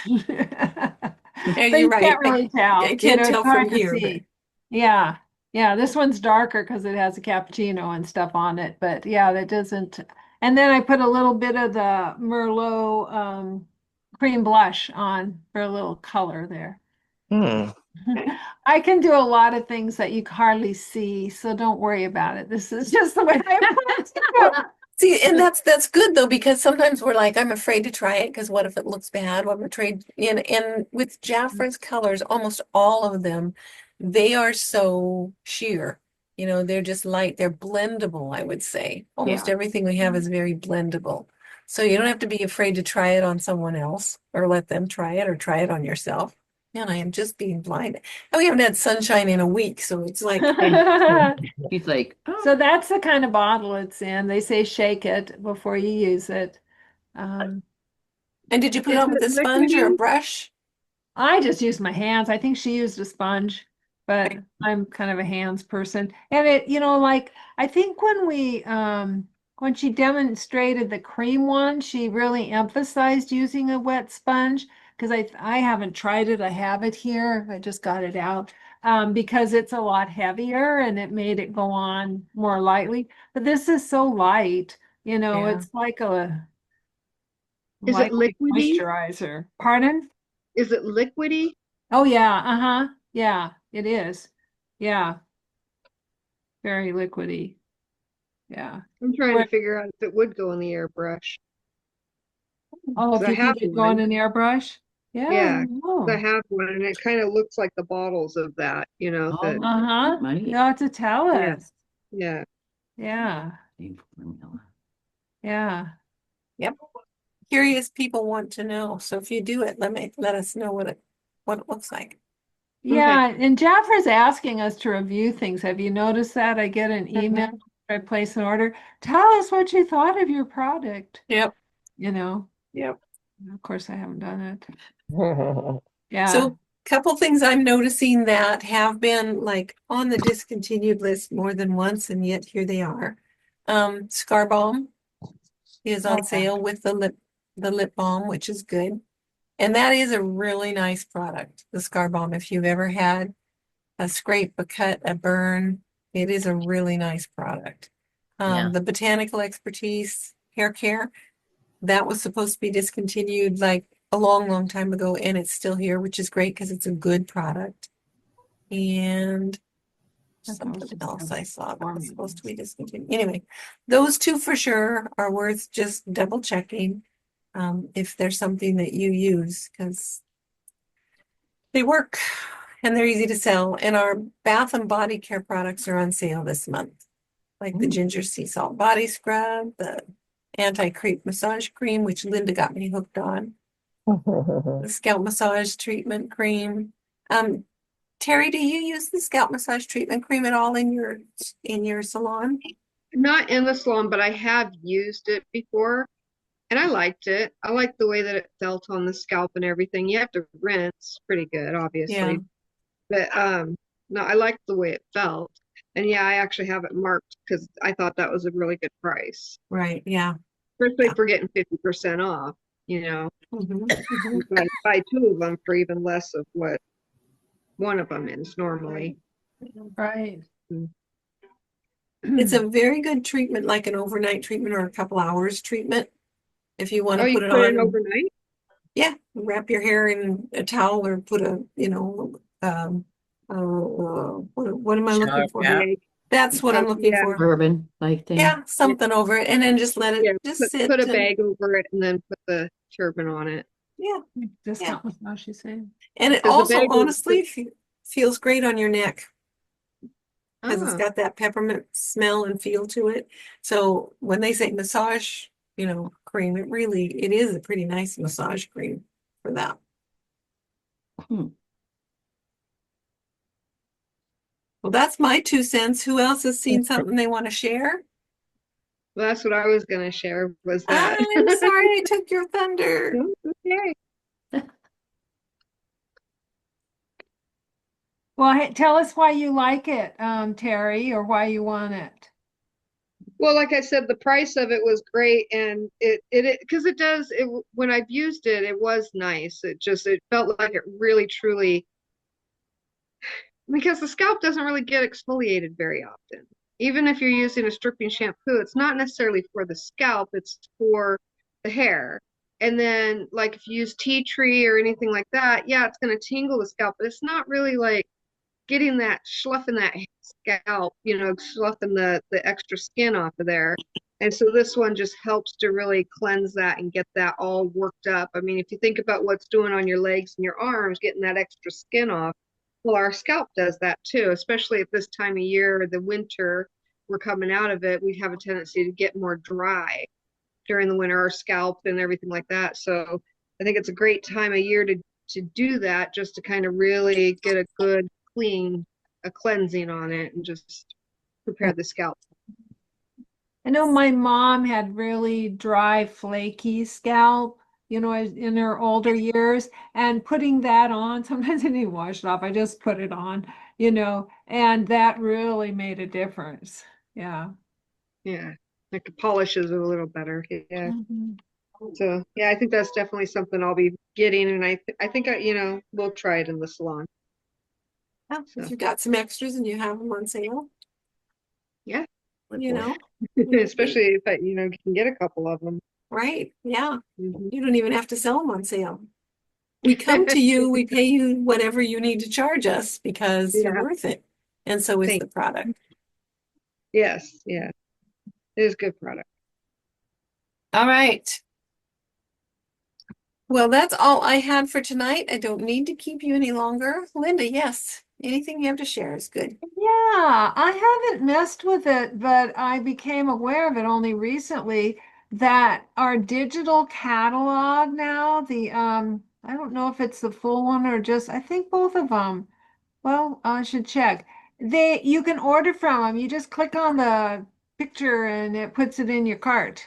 But you're you right. can't really tell. I can't It's tell hard from to here, but see. Yeah. Yeah, this one's darker because it has a cappuccino and stuff on it. But yeah, that doesn't. And then I put a little bit of the Merlot cream blush on for a little color there. Hmm. I can do a lot of things that you hardly see, so don't worry about it. This is just the way I put it. see, and that's good though, because sometimes we're like, I'm afraid to try it because what if it looks bad? What I'm afraid, and with Jafra's colors, almost all of them, they are so sheer. They're just light, they're blendable, I would say. Almost Yeah. everything we have is very blendable. So you don't have to be afraid to try it on someone else or let them try it or try it on yourself. Man, I am just being blind. And we haven't had sunshine in a week, so it's like, He's like, oh, So that's the kind of bottle it's in. They say shake it before you use it. and did you put it Is on with a it sponge or a liquidy? brush? I just use my hands. I think she used a sponge, but I'm kind of a hands person. And like I think when she demonstrated the cream one, she really emphasized using a wet sponge because I haven't tried it. I have it here. I just got it out. Because it's a lot heavier and it made it go on more lightly. But this is so light, Yeah. it's like a Is it lightweight liquidy? moisturizer. Pardon? Is it liquidy? Oh yeah, uh-huh. Yeah, it is. Yeah, very liquidy. Yeah. I'm trying Where- to figure out if it would go in the airbrush. Oh, 'Cause if I you have think it'd go in one. an airbrush? Yeah. Yeah, Oh. I have one and it kind of looks like the bottles of that, oh, that, Uh-huh. money. You ought to tell Yeah. us. yeah. Yeah, yeah. Yep. Curious people want to know. So if you do it, let us know what it looks like. Yeah, and Jaffer's asking us to review things. Have you noticed that? I get an email, I place an order. Tell us what you thought of your product, Yep. Of course, I haven't done it. Yeah. So couple things I'm noticing that have been like on the discontinued list more than once, and yet here they are. Scar Balm is on Okay. sale with the lip balm, which is good. And that is a really nice product, the Scar Balm. If you've ever had a scrape, a cut, a burn, it is a really nice product. Yeah. The Botanical Expertise hair care, that was supposed to be discontinued like a long time ago, and it's still here, which is great because it's a good product. And That's something awesome. else I saw that was supposed to be Formulas. discontinued. Anyway, those two for sure are worth just double checking if there's something that you use, because they work and they're easy to sell. And our bath and body care products are on sale this month, like the Ginger Sea Salt Body Scrub, the Anti-Crepe Massage Cream, which Linda got me hooked on, the Scalp Massage Treatment Cream. Terry, do you use the Scalp Massage Treatment Cream at all in your salon? Not in the salon, but I have used it before and I liked it. I liked the way that it felt on the scalp and everything. You have to rinse pretty good, obviously. Yeah. But no, I liked the way it felt. And yeah, I actually have it marked because I thought that was a really good price, Right, yeah. especially Yeah. for getting 50% off. you know. Mhm. You can buy two of them for even less of what one of them is normally. Right. It's a very good treatment, like an overnight treatment or a couple hours treatment. If you want Oh, to you put it put it on, in overnight? yeah, wrap your hair in a towel or put a, what am I looking Shower for? cap. That's what I'm looking Yeah. for. Urban like thing. Yeah, something over it and then just let Yeah, it just sit. put a and- bag over it and then put the turban on it. Yeah, Discount massage, she's saying. and it Because the also bag is- honestly feels great on your neck because it's Ah, got that peppermint smell and feel to it. So when they say massage, cream, it is a pretty nice massage cream for that. Hmm. Well, that's my 2 cents. Who else has seen something they want to share? well, that's what I was gonna share was that. I'm sorry I took your thunder. No, okay. Well, hey, tell us why you like it, Terry, or why you want it. Well, like I said, the price of it was great, and because it does it when I've used it, it was nice. It felt like it really truly, because the scalp doesn't really get exfoliated very often. Even if you're using a stripping shampoo, it's not necessarily for the scalp, it's for the hair. And then like if you use tea tree or anything like that, yeah, it's gonna tingle the scalp, but it's not really like getting that sloughing that scalp, sloughing the extra skin off of there. And so this one just helps to really cleanse that and get that all worked up. I mean, if you think about what's doing on your legs and your arms, getting that extra skin off, well, our scalp does that too, especially at this time of year, the winter, we're coming out of it, we have a tendency to get more dry during the winter, our scalp and everything like that. So I think it's a great time of year to do that, just to kind of really get a good a cleansing on it and just prepare the scalp. I know my mom had really dry, flaky scalp, in her older years, and putting that on, sometimes I didn't wash it off. I just put it on, and that really made a difference. Yeah. Yeah, like the polishes are a little better. Yeah. Mhm. So yeah, I think that's definitely something I'll be getting, and I think we'll try it in the salon. Yeah, So. if you've got some extras and you have them on sale. Yeah. You know, Especially if you can get a couple of them. right? Yeah. Mhm. You don't even have to sell them on sale. We come to you, we pay you whatever you need to charge us because you're Yeah. worth it. And so is Thank the product. Yes, yeah. It is a good product. All right. Well, that's all I had for tonight. I don't need to keep you any longer. Linda, yes, anything you have to share is good. Yeah, I haven't messed with it, but I became aware of it only recently that our digital catalog now, I don't know if it's the full one or just, I think both of them. Well, I should check. You can order from them. You just click on the picture and it puts it in your cart.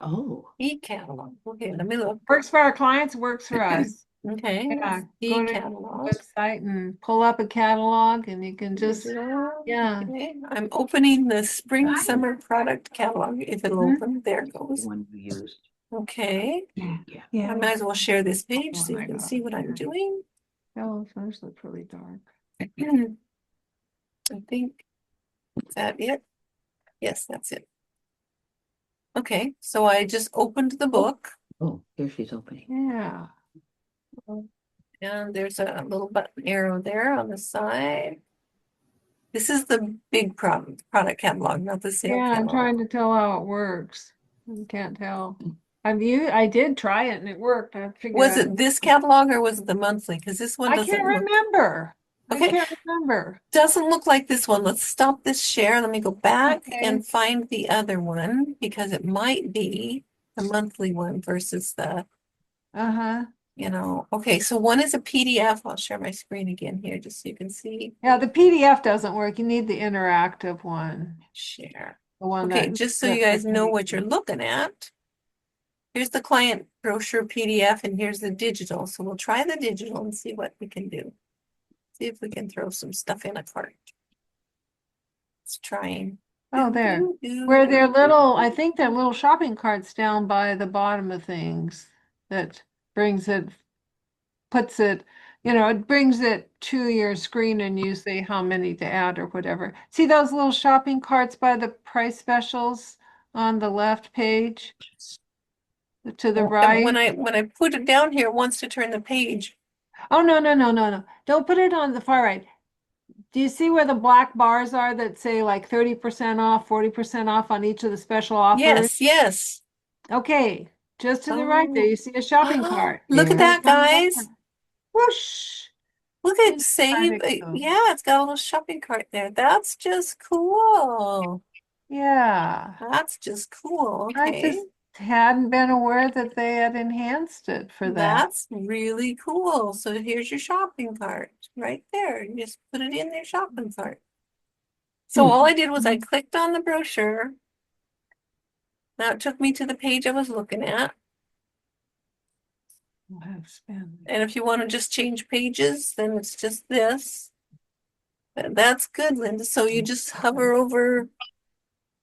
Oh, E-catalog. Okay, let me look. Works for our clients, works for us. Okay, Yeah, go to e-catalog. website and pull up a catalog and you can just, Digital. yeah. Okay, I'm opening the spring summer product catalog. If it'll Mhm. open, there it the goes. one you used. Okay, Yeah. I Yeah. might as well share this page so Oh you my can God. see what I'm doing. Oh, those look really dark. I think, is that it? Yes, that's it. Okay, so I just opened the book Oh, here she's opening. Yeah. and there's a little button arrow there on the side. This is the big product catalog, not the sale Yeah, I'm catalog. trying to tell how it works. I can't tell. I did try it and it worked. I figured Was it this catalog or was it the monthly? Because this one I doesn't can't look, remember. I Okay. can't remember. doesn't look like this one. Let's stop this share. Let me go back Okay. and find the other one because it might be the monthly one versus the, Uh-huh. okay, so one is a PDF. I'll share my screen again here just so you can see. Yeah, the PDF doesn't work. You need the interactive one. Share. The one Okay, that just so you guys know what you're looking at. Here's the client brochure PDF and here's the digital. So we'll try the digital and see what we can do. See if we can throw some stuff in a cart. It's trying. Oh, there. Do, do, Where do, they're do. little, I think they're little shopping carts down by the bottom of things that brings it, puts it, it brings it to your screen and you say how many to add or whatever. See those little shopping carts by the price specials on the left page? To the And right? when I put it down here, it wants to turn the page. Oh, no, no, no, no, no. Don't put it on the far right. Do you see where the black bars are that say like 30% off, 40% off on each of the special offers? Yes, yes. Okay, just to the right there, you see a shopping cart. Look at There that, it comes up. guys. Whoosh. Look at Inside save. it goes. Yeah, it's got a little shopping cart there. That's just cool. Yeah, That's just cool. I Okay. just hadn't been aware that they had enhanced it for that. That's really cool. So here's your shopping cart right there. You just put it in their shopping cart. So all I did was I clicked on the brochure. Now it took me to the page I was looking at. We'll have spend. And if you want to just change pages, then it's just this. That's good, Linda. So you just hover over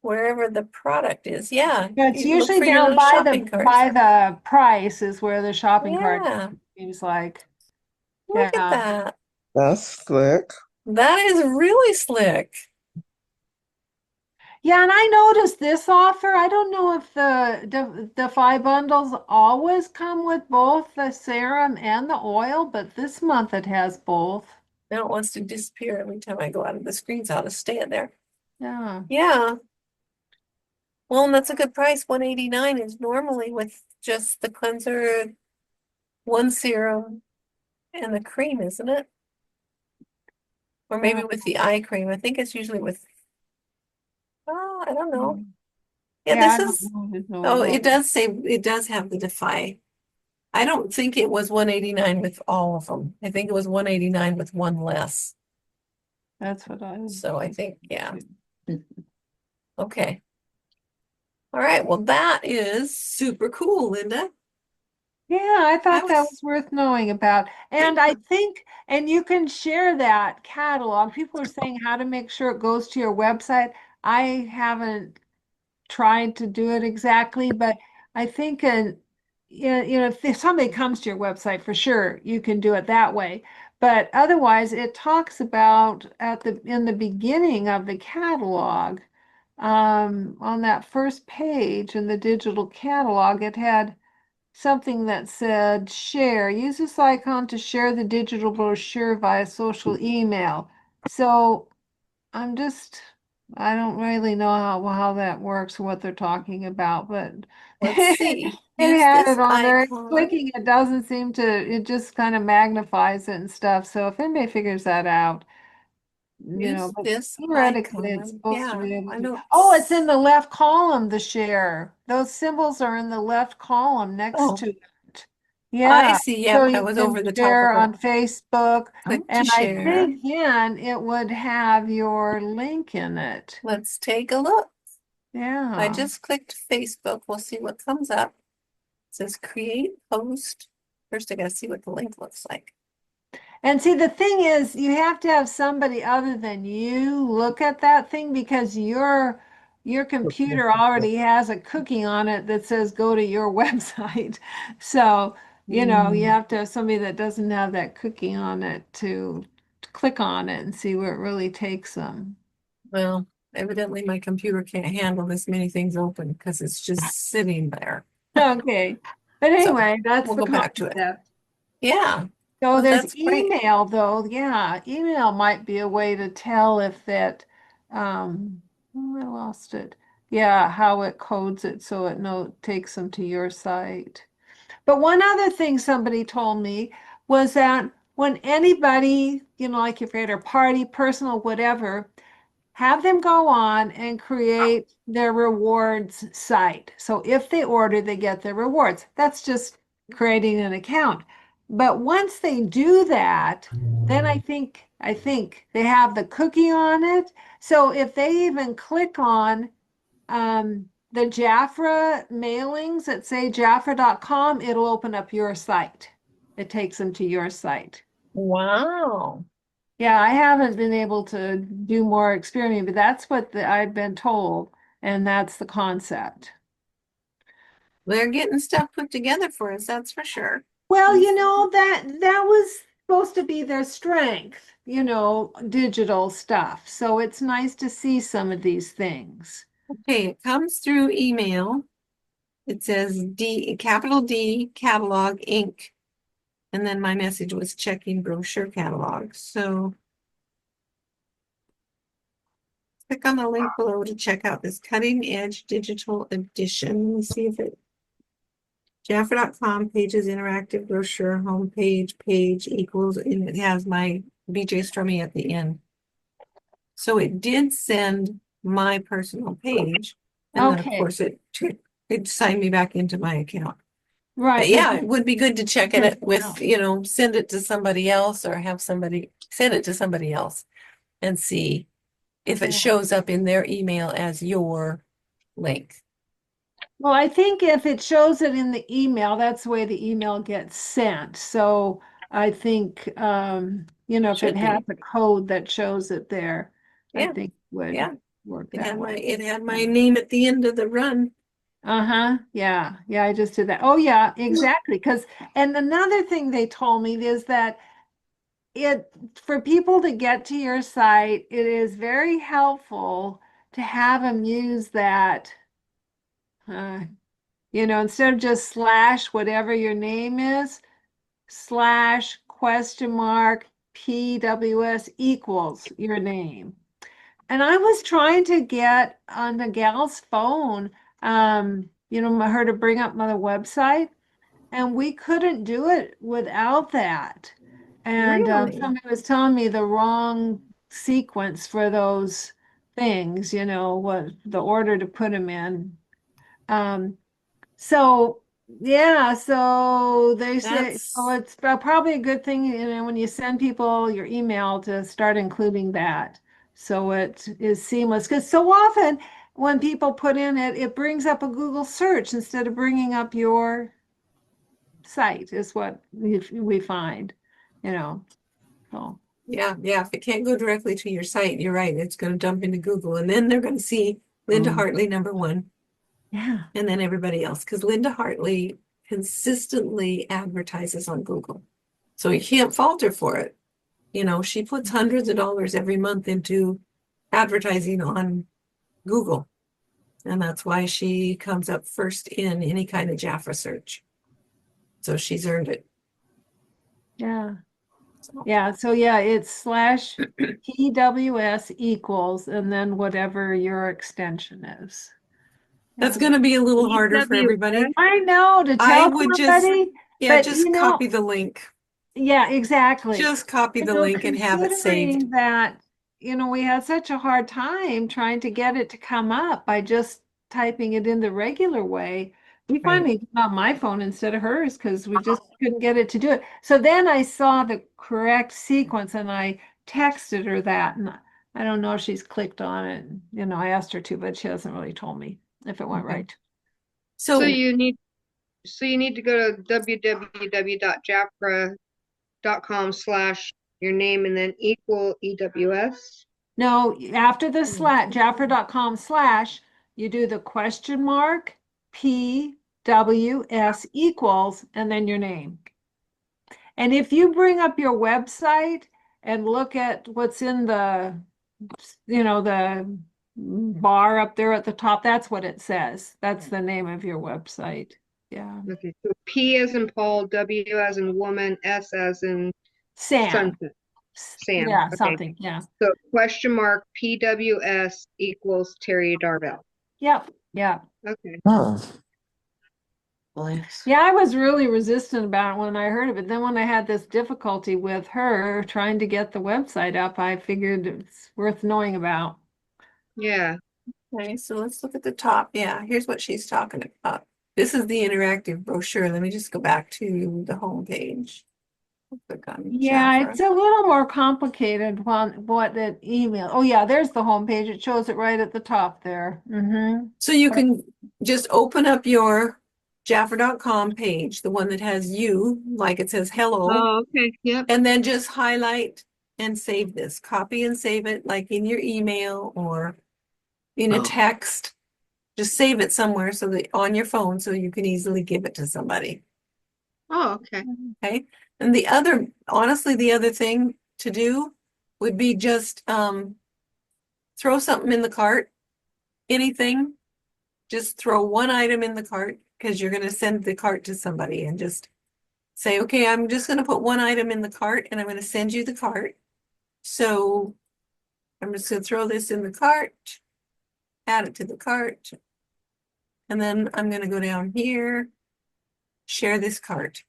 wherever the product is. Yeah. Yeah, it's you look usually for your down little by shopping the carts. price is where the shopping cart Yeah. seems like. Look Yeah. at that. That's slick. That is really slick. Yeah, and I noticed this offer. I don't know if the 5 bundles always come with both the serum and the oil, but this month it has both. Now it wants to disappear every time I go out of the screen, so I'll just stay in there. Yeah. Yeah. Well, and that's a good price. 189 is normally with just the cleanser, one serum, and the cream, isn't it? Or maybe with the eye cream. I think it's usually with, oh, I don't know. Yeah, I this don't is, know. There's no oh, oil. it does say, it does have the Defy. I don't think it was 189 with all of them. I think it was 189 with one less. That's what I. So I think, yeah. Okay. All right. Well, that is super cool, Linda. Yeah, I thought that was- was worth knowing about. And I think, and you can share that catalog. People are saying how to make sure it goes to your website. I haven't tried to do it exactly, but I think if somebody comes to your website for sure, you can do it that way. But otherwise, it talks about in the beginning of the catalog, on that first page in the digital catalog, it had something that said share. Use this icon to share the digital brochure via social email. So I don't really know how that works or what they're talking about, but Let's see. it Use had this it on there. icon. Clicking it doesn't seem to, it just kind of magnifies it and stuff. So if anybody figures that out, Use but this theoretically it's icon. supposed to be Yeah, able I to. don't. Oh, it's in the left column, the share. Those symbols are in the left column next Oh. to it. I Yeah. see. So Yep, I you was can over the top share of on it. Facebook. Click to And I share. think then it would have your link in it. Let's take a look. Yeah. I just clicked Facebook. We'll see what comes up. It says create post. First, I gotta see what the link looks like. And see, the thing is, you have to have somebody other than you look at that thing because your computer already has a cookie on it that says go to your website. So, you have to have somebody that doesn't have that cookie on it to click on it and see where it really takes them. Well, evidently my computer can't handle this many things open because it's just sitting there. Okay. But anyway, that's we'll the go back to it. concept. Yeah. So Well, there's that's great. email though. Yeah, email might be a way to tell if that, I lost it. Yeah, how it codes it so it takes them to your site. But one other thing somebody told me was that when anybody, like if you're at a party, personal, whatever, have them go on and create their rewards site. So if they order, they get their rewards. That's just creating an account. But once they do that, then I think they have the cookie on it. So if they even click on the Jafra mailings that say Jafra.com, it'll open up your site. It takes them to your site. Wow. Yeah, I haven't been able to do more experiment, but that's what I've been told, and that's the concept. They're getting stuff put together for us, that's for sure. Well, that was supposed to be their strength, digital stuff. So it's nice to see some of these things. Okay, it comes through email. It says capital D, catalog, Inc. And then my message was checking brochure catalog. So click on the link below to check out this cutting edge digital edition. Let me see if it Jafra.com pages, interactive brochure, homepage, page equals, and it has my BJ Strummy at the end. So it did send my personal page. And then of Okay. course it signed me back into my account. Right. But yeah, it would be good to check it Check it with, out. send it to somebody else or have somebody send it to somebody else and see if it Yeah. shows up in their email as your link. Well, I think if it shows it in the email, that's the way the email gets sent. So I think, if it Should has be. a code that shows it there, I Yeah, think would yeah. work It that had way. my name at the end of the run. Uh-huh. Yeah. Yeah, I just did that. Oh, yeah, exactly. And another thing they told me is that for people to get to your site, it is very helpful to have them use that, uh, instead of just slash whatever your name is, slash question mark PWS equals your name. And I was trying to get on the gal's phone, her to bring up my website, and we couldn't do it without that. And Really? somebody was telling me the wrong sequence for those things, what the order to put them in. So yeah, so they say, oh, That's it's probably a good thing, when you send people your email to start including that. So it is seamless. Because so often when people put in it brings up a Google search instead of bringing up your site is what we find, so. yeah. If it can't go directly to your site, you're right. It's going to dump into Google, and then they're going to see Linda Hartley #1, Yeah. and then everybody else, because Linda Hartley consistently advertises on Google, so you can't fault her for it. She puts hundreds of dollars every month into advertising on Google, and that's why she comes up first in any kind of Jafra search. So she's earned it. Yeah. So Yeah, so yeah, it's slash PWS equals and then whatever your extension is. that's Yeah. going to be a little harder for everybody. I know to I tell would somebody, but just copy the link. yeah, exactly. Just copy the link and have it saved. Considering that, we had such a hard time trying to get it to come up by just typing it in the regular way. We finally got my phone instead of hers because we just couldn't get it to do it. So then I saw the correct sequence and I texted her that, and I don't know if she's clicked on it. I asked her to, but she hasn't really told me if it went Okay. right. So So you need to go to www.jafra.com / your name and then equal EWS. No, after the slash, jafra.com/ you do the question mark PWS equals and then your name. And if you bring up your website and look at what's in the bar up there at the top, that's what it says. That's the name of your website. Yeah. Okay, so P as in Paul, W as in woman, S as in Sam. Sam. Yeah, Okay. something. Yeah. So question mark PWS equals Terry Darvell. Yep. Yeah. Okay. Yeah, I was really resistant about it when I heard of it. Then when I had this difficulty with her trying to get the website up, I figured it's worth knowing about. Yeah. okay, so let's look at the top. Yeah, here's what she's talking about. This is the interactive brochure. Let me just go back to the home page. Click on Yeah, Jafra. it's a little more complicated what that email. Oh yeah, there's the home page. It shows it right at the top there. So you can just open up your Jafra.com page, the one that has you, like it says hello, Oh, okay. Yep. and then just highlight and save this. Copy and save it like in your email or in a text. Just save it somewhere so that on your phone so you can easily give it to somebody. Oh, okay. Okay. And the other, honestly, the other thing to do would be just throw something in the cart. Anything. Just throw one item in the cart because you're going to send the cart to somebody and just say, okay, I'm just going to put one item in the cart and I'm going to send you the cart. So I'm just going to throw this in the cart, add it to the cart, and then I'm going to go down here, share this cart.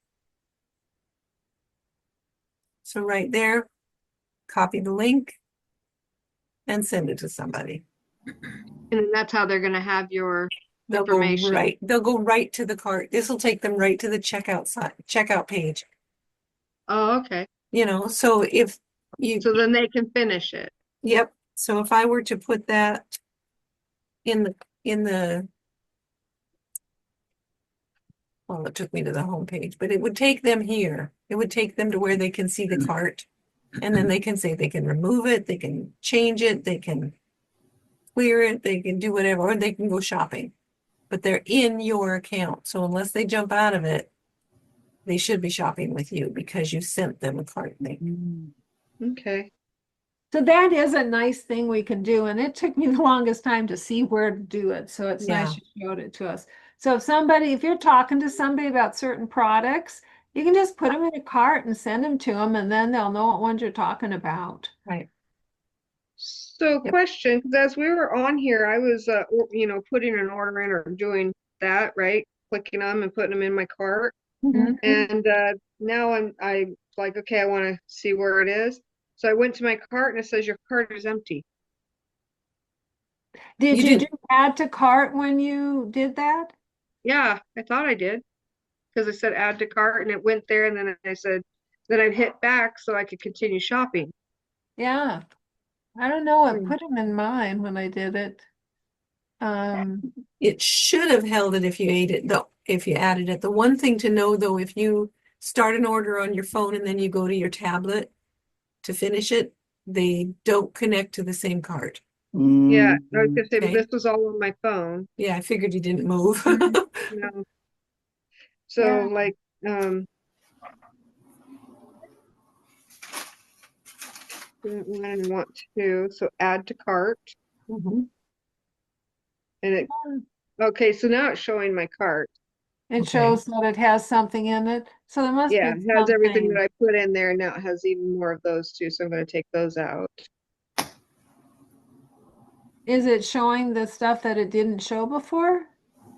So right there, copy the link and send it to somebody. And then that's how they're gonna have your They'll information. they'll go right to the cart. This will take them right to the checkout page. Oh, okay. You know, so if you, So then they can finish it. yep. So if I were to put that in the, well, it took me to the home page, but it would take them here. It would take them to where they can see the cart. And then they can say they can remove it, they can change it, they can clear it, they can do whatever, or they can go shopping. But they're in your account. So unless they jump out of it, they should be shopping with you because you sent them a cart link. Okay. So that is a nice thing we can do, and it took me the longest time to see where to do it, so it's nice you showed it to us. So if you're talking to somebody about certain products, you can just put them in a cart and send them to them, and then they'll know what ones you're talking about. Right. So Yep. question, because as we were on here, I was, putting an order in or doing that, right? Clicking them and putting them in my cart. Mhm. And now I'm like, okay, I want to see where it is. So I went to my cart and it says your cart is empty. Did You you didn't- do add to cart when you did that? Yeah, I thought I did. Because I said add to cart and it went there and then then I hit back so I could continue shopping. Yeah. I don't know, I Hmm. put them in mine when I did it. It should have held it if you ate it, though, if you added it. The one thing to know, though, if you start an order on your phone and then you go to your tablet to finish it, they don't connect to the same cart. Yeah, I was gonna say, Okay. but this was all on my phone. Yeah, I figured you didn't move. You know. So Yeah. like, didn't want to, so add to cart. Mhm. And it, okay, so now it's showing my cart. It Okay. shows that it has something in it, so there must Yeah, be it has everything something. that I put in there, and now it has even more of those too, so I'm gonna take those out. Is it showing the stuff that it didn't show before?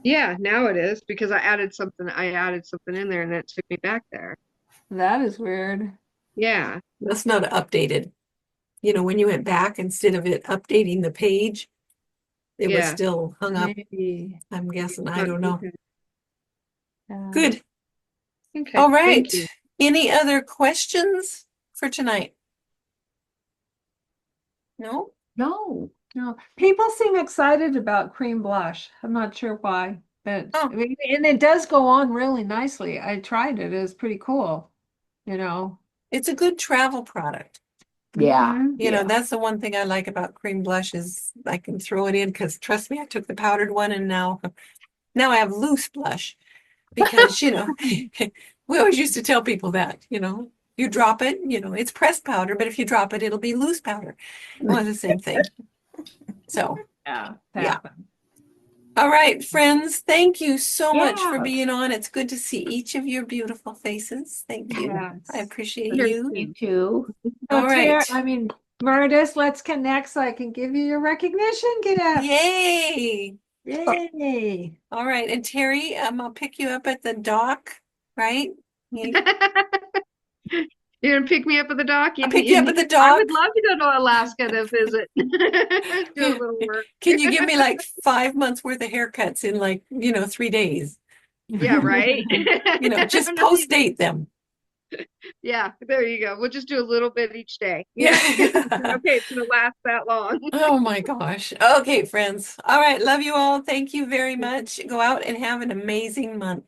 Yeah, now it is, because I added something in there and then it took me back there. That is weird. Yeah, That's not updated. You know, when you went back, instead of it updating the page, it was Yeah. still hung up. Maybe. I'm guessing. I don't know. Okay. Good. Okay, All thank right. you. Any other questions for tonight? No? No, No, people seem excited about cream blush. I'm not sure why, but Oh. I mean, and it does go on really nicely. I tried it. It was pretty cool, you know. It's a good travel product. yeah, Mhm. You know, yeah. that's the one thing I like about cream blush is I can throw it in because trust me, I took the powdered one and now I have loose blush because, you know, we always used to tell people that, you know, you drop it, you know, it's pressed powder, but if you drop it, it'll be loose powder. Well, it's the same thing. So, Yeah, Yeah. happened. all right, friends, thank you so much for Yeah. being on. It's good to see each of your beautiful faces. Thank you. Yes. I appreciate Sure. you. Me too. All right. Meredith, let's connect so I can give you your recognition gift. Yay. Yay. All right. And Terry, I'll pick you up at the dock, right? You- You're gonna pick me up at the dock? I'll pick you up at the I dock. would love to go to Alaska to visit. Do a little work. Can you give me like 5 months worth of haircuts in like, 3 days? Yeah, right? You know, just post date them. Yeah, there you go. We'll just do a little bit each day. Yeah. Okay, it's gonna last that long. Oh my gosh. Okay, friends. All right. Love you all. Thank you very much. Go out and have an amazing month.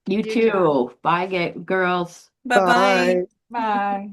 You You too. too. Bye, girls. Bye-bye. Bye. Bye.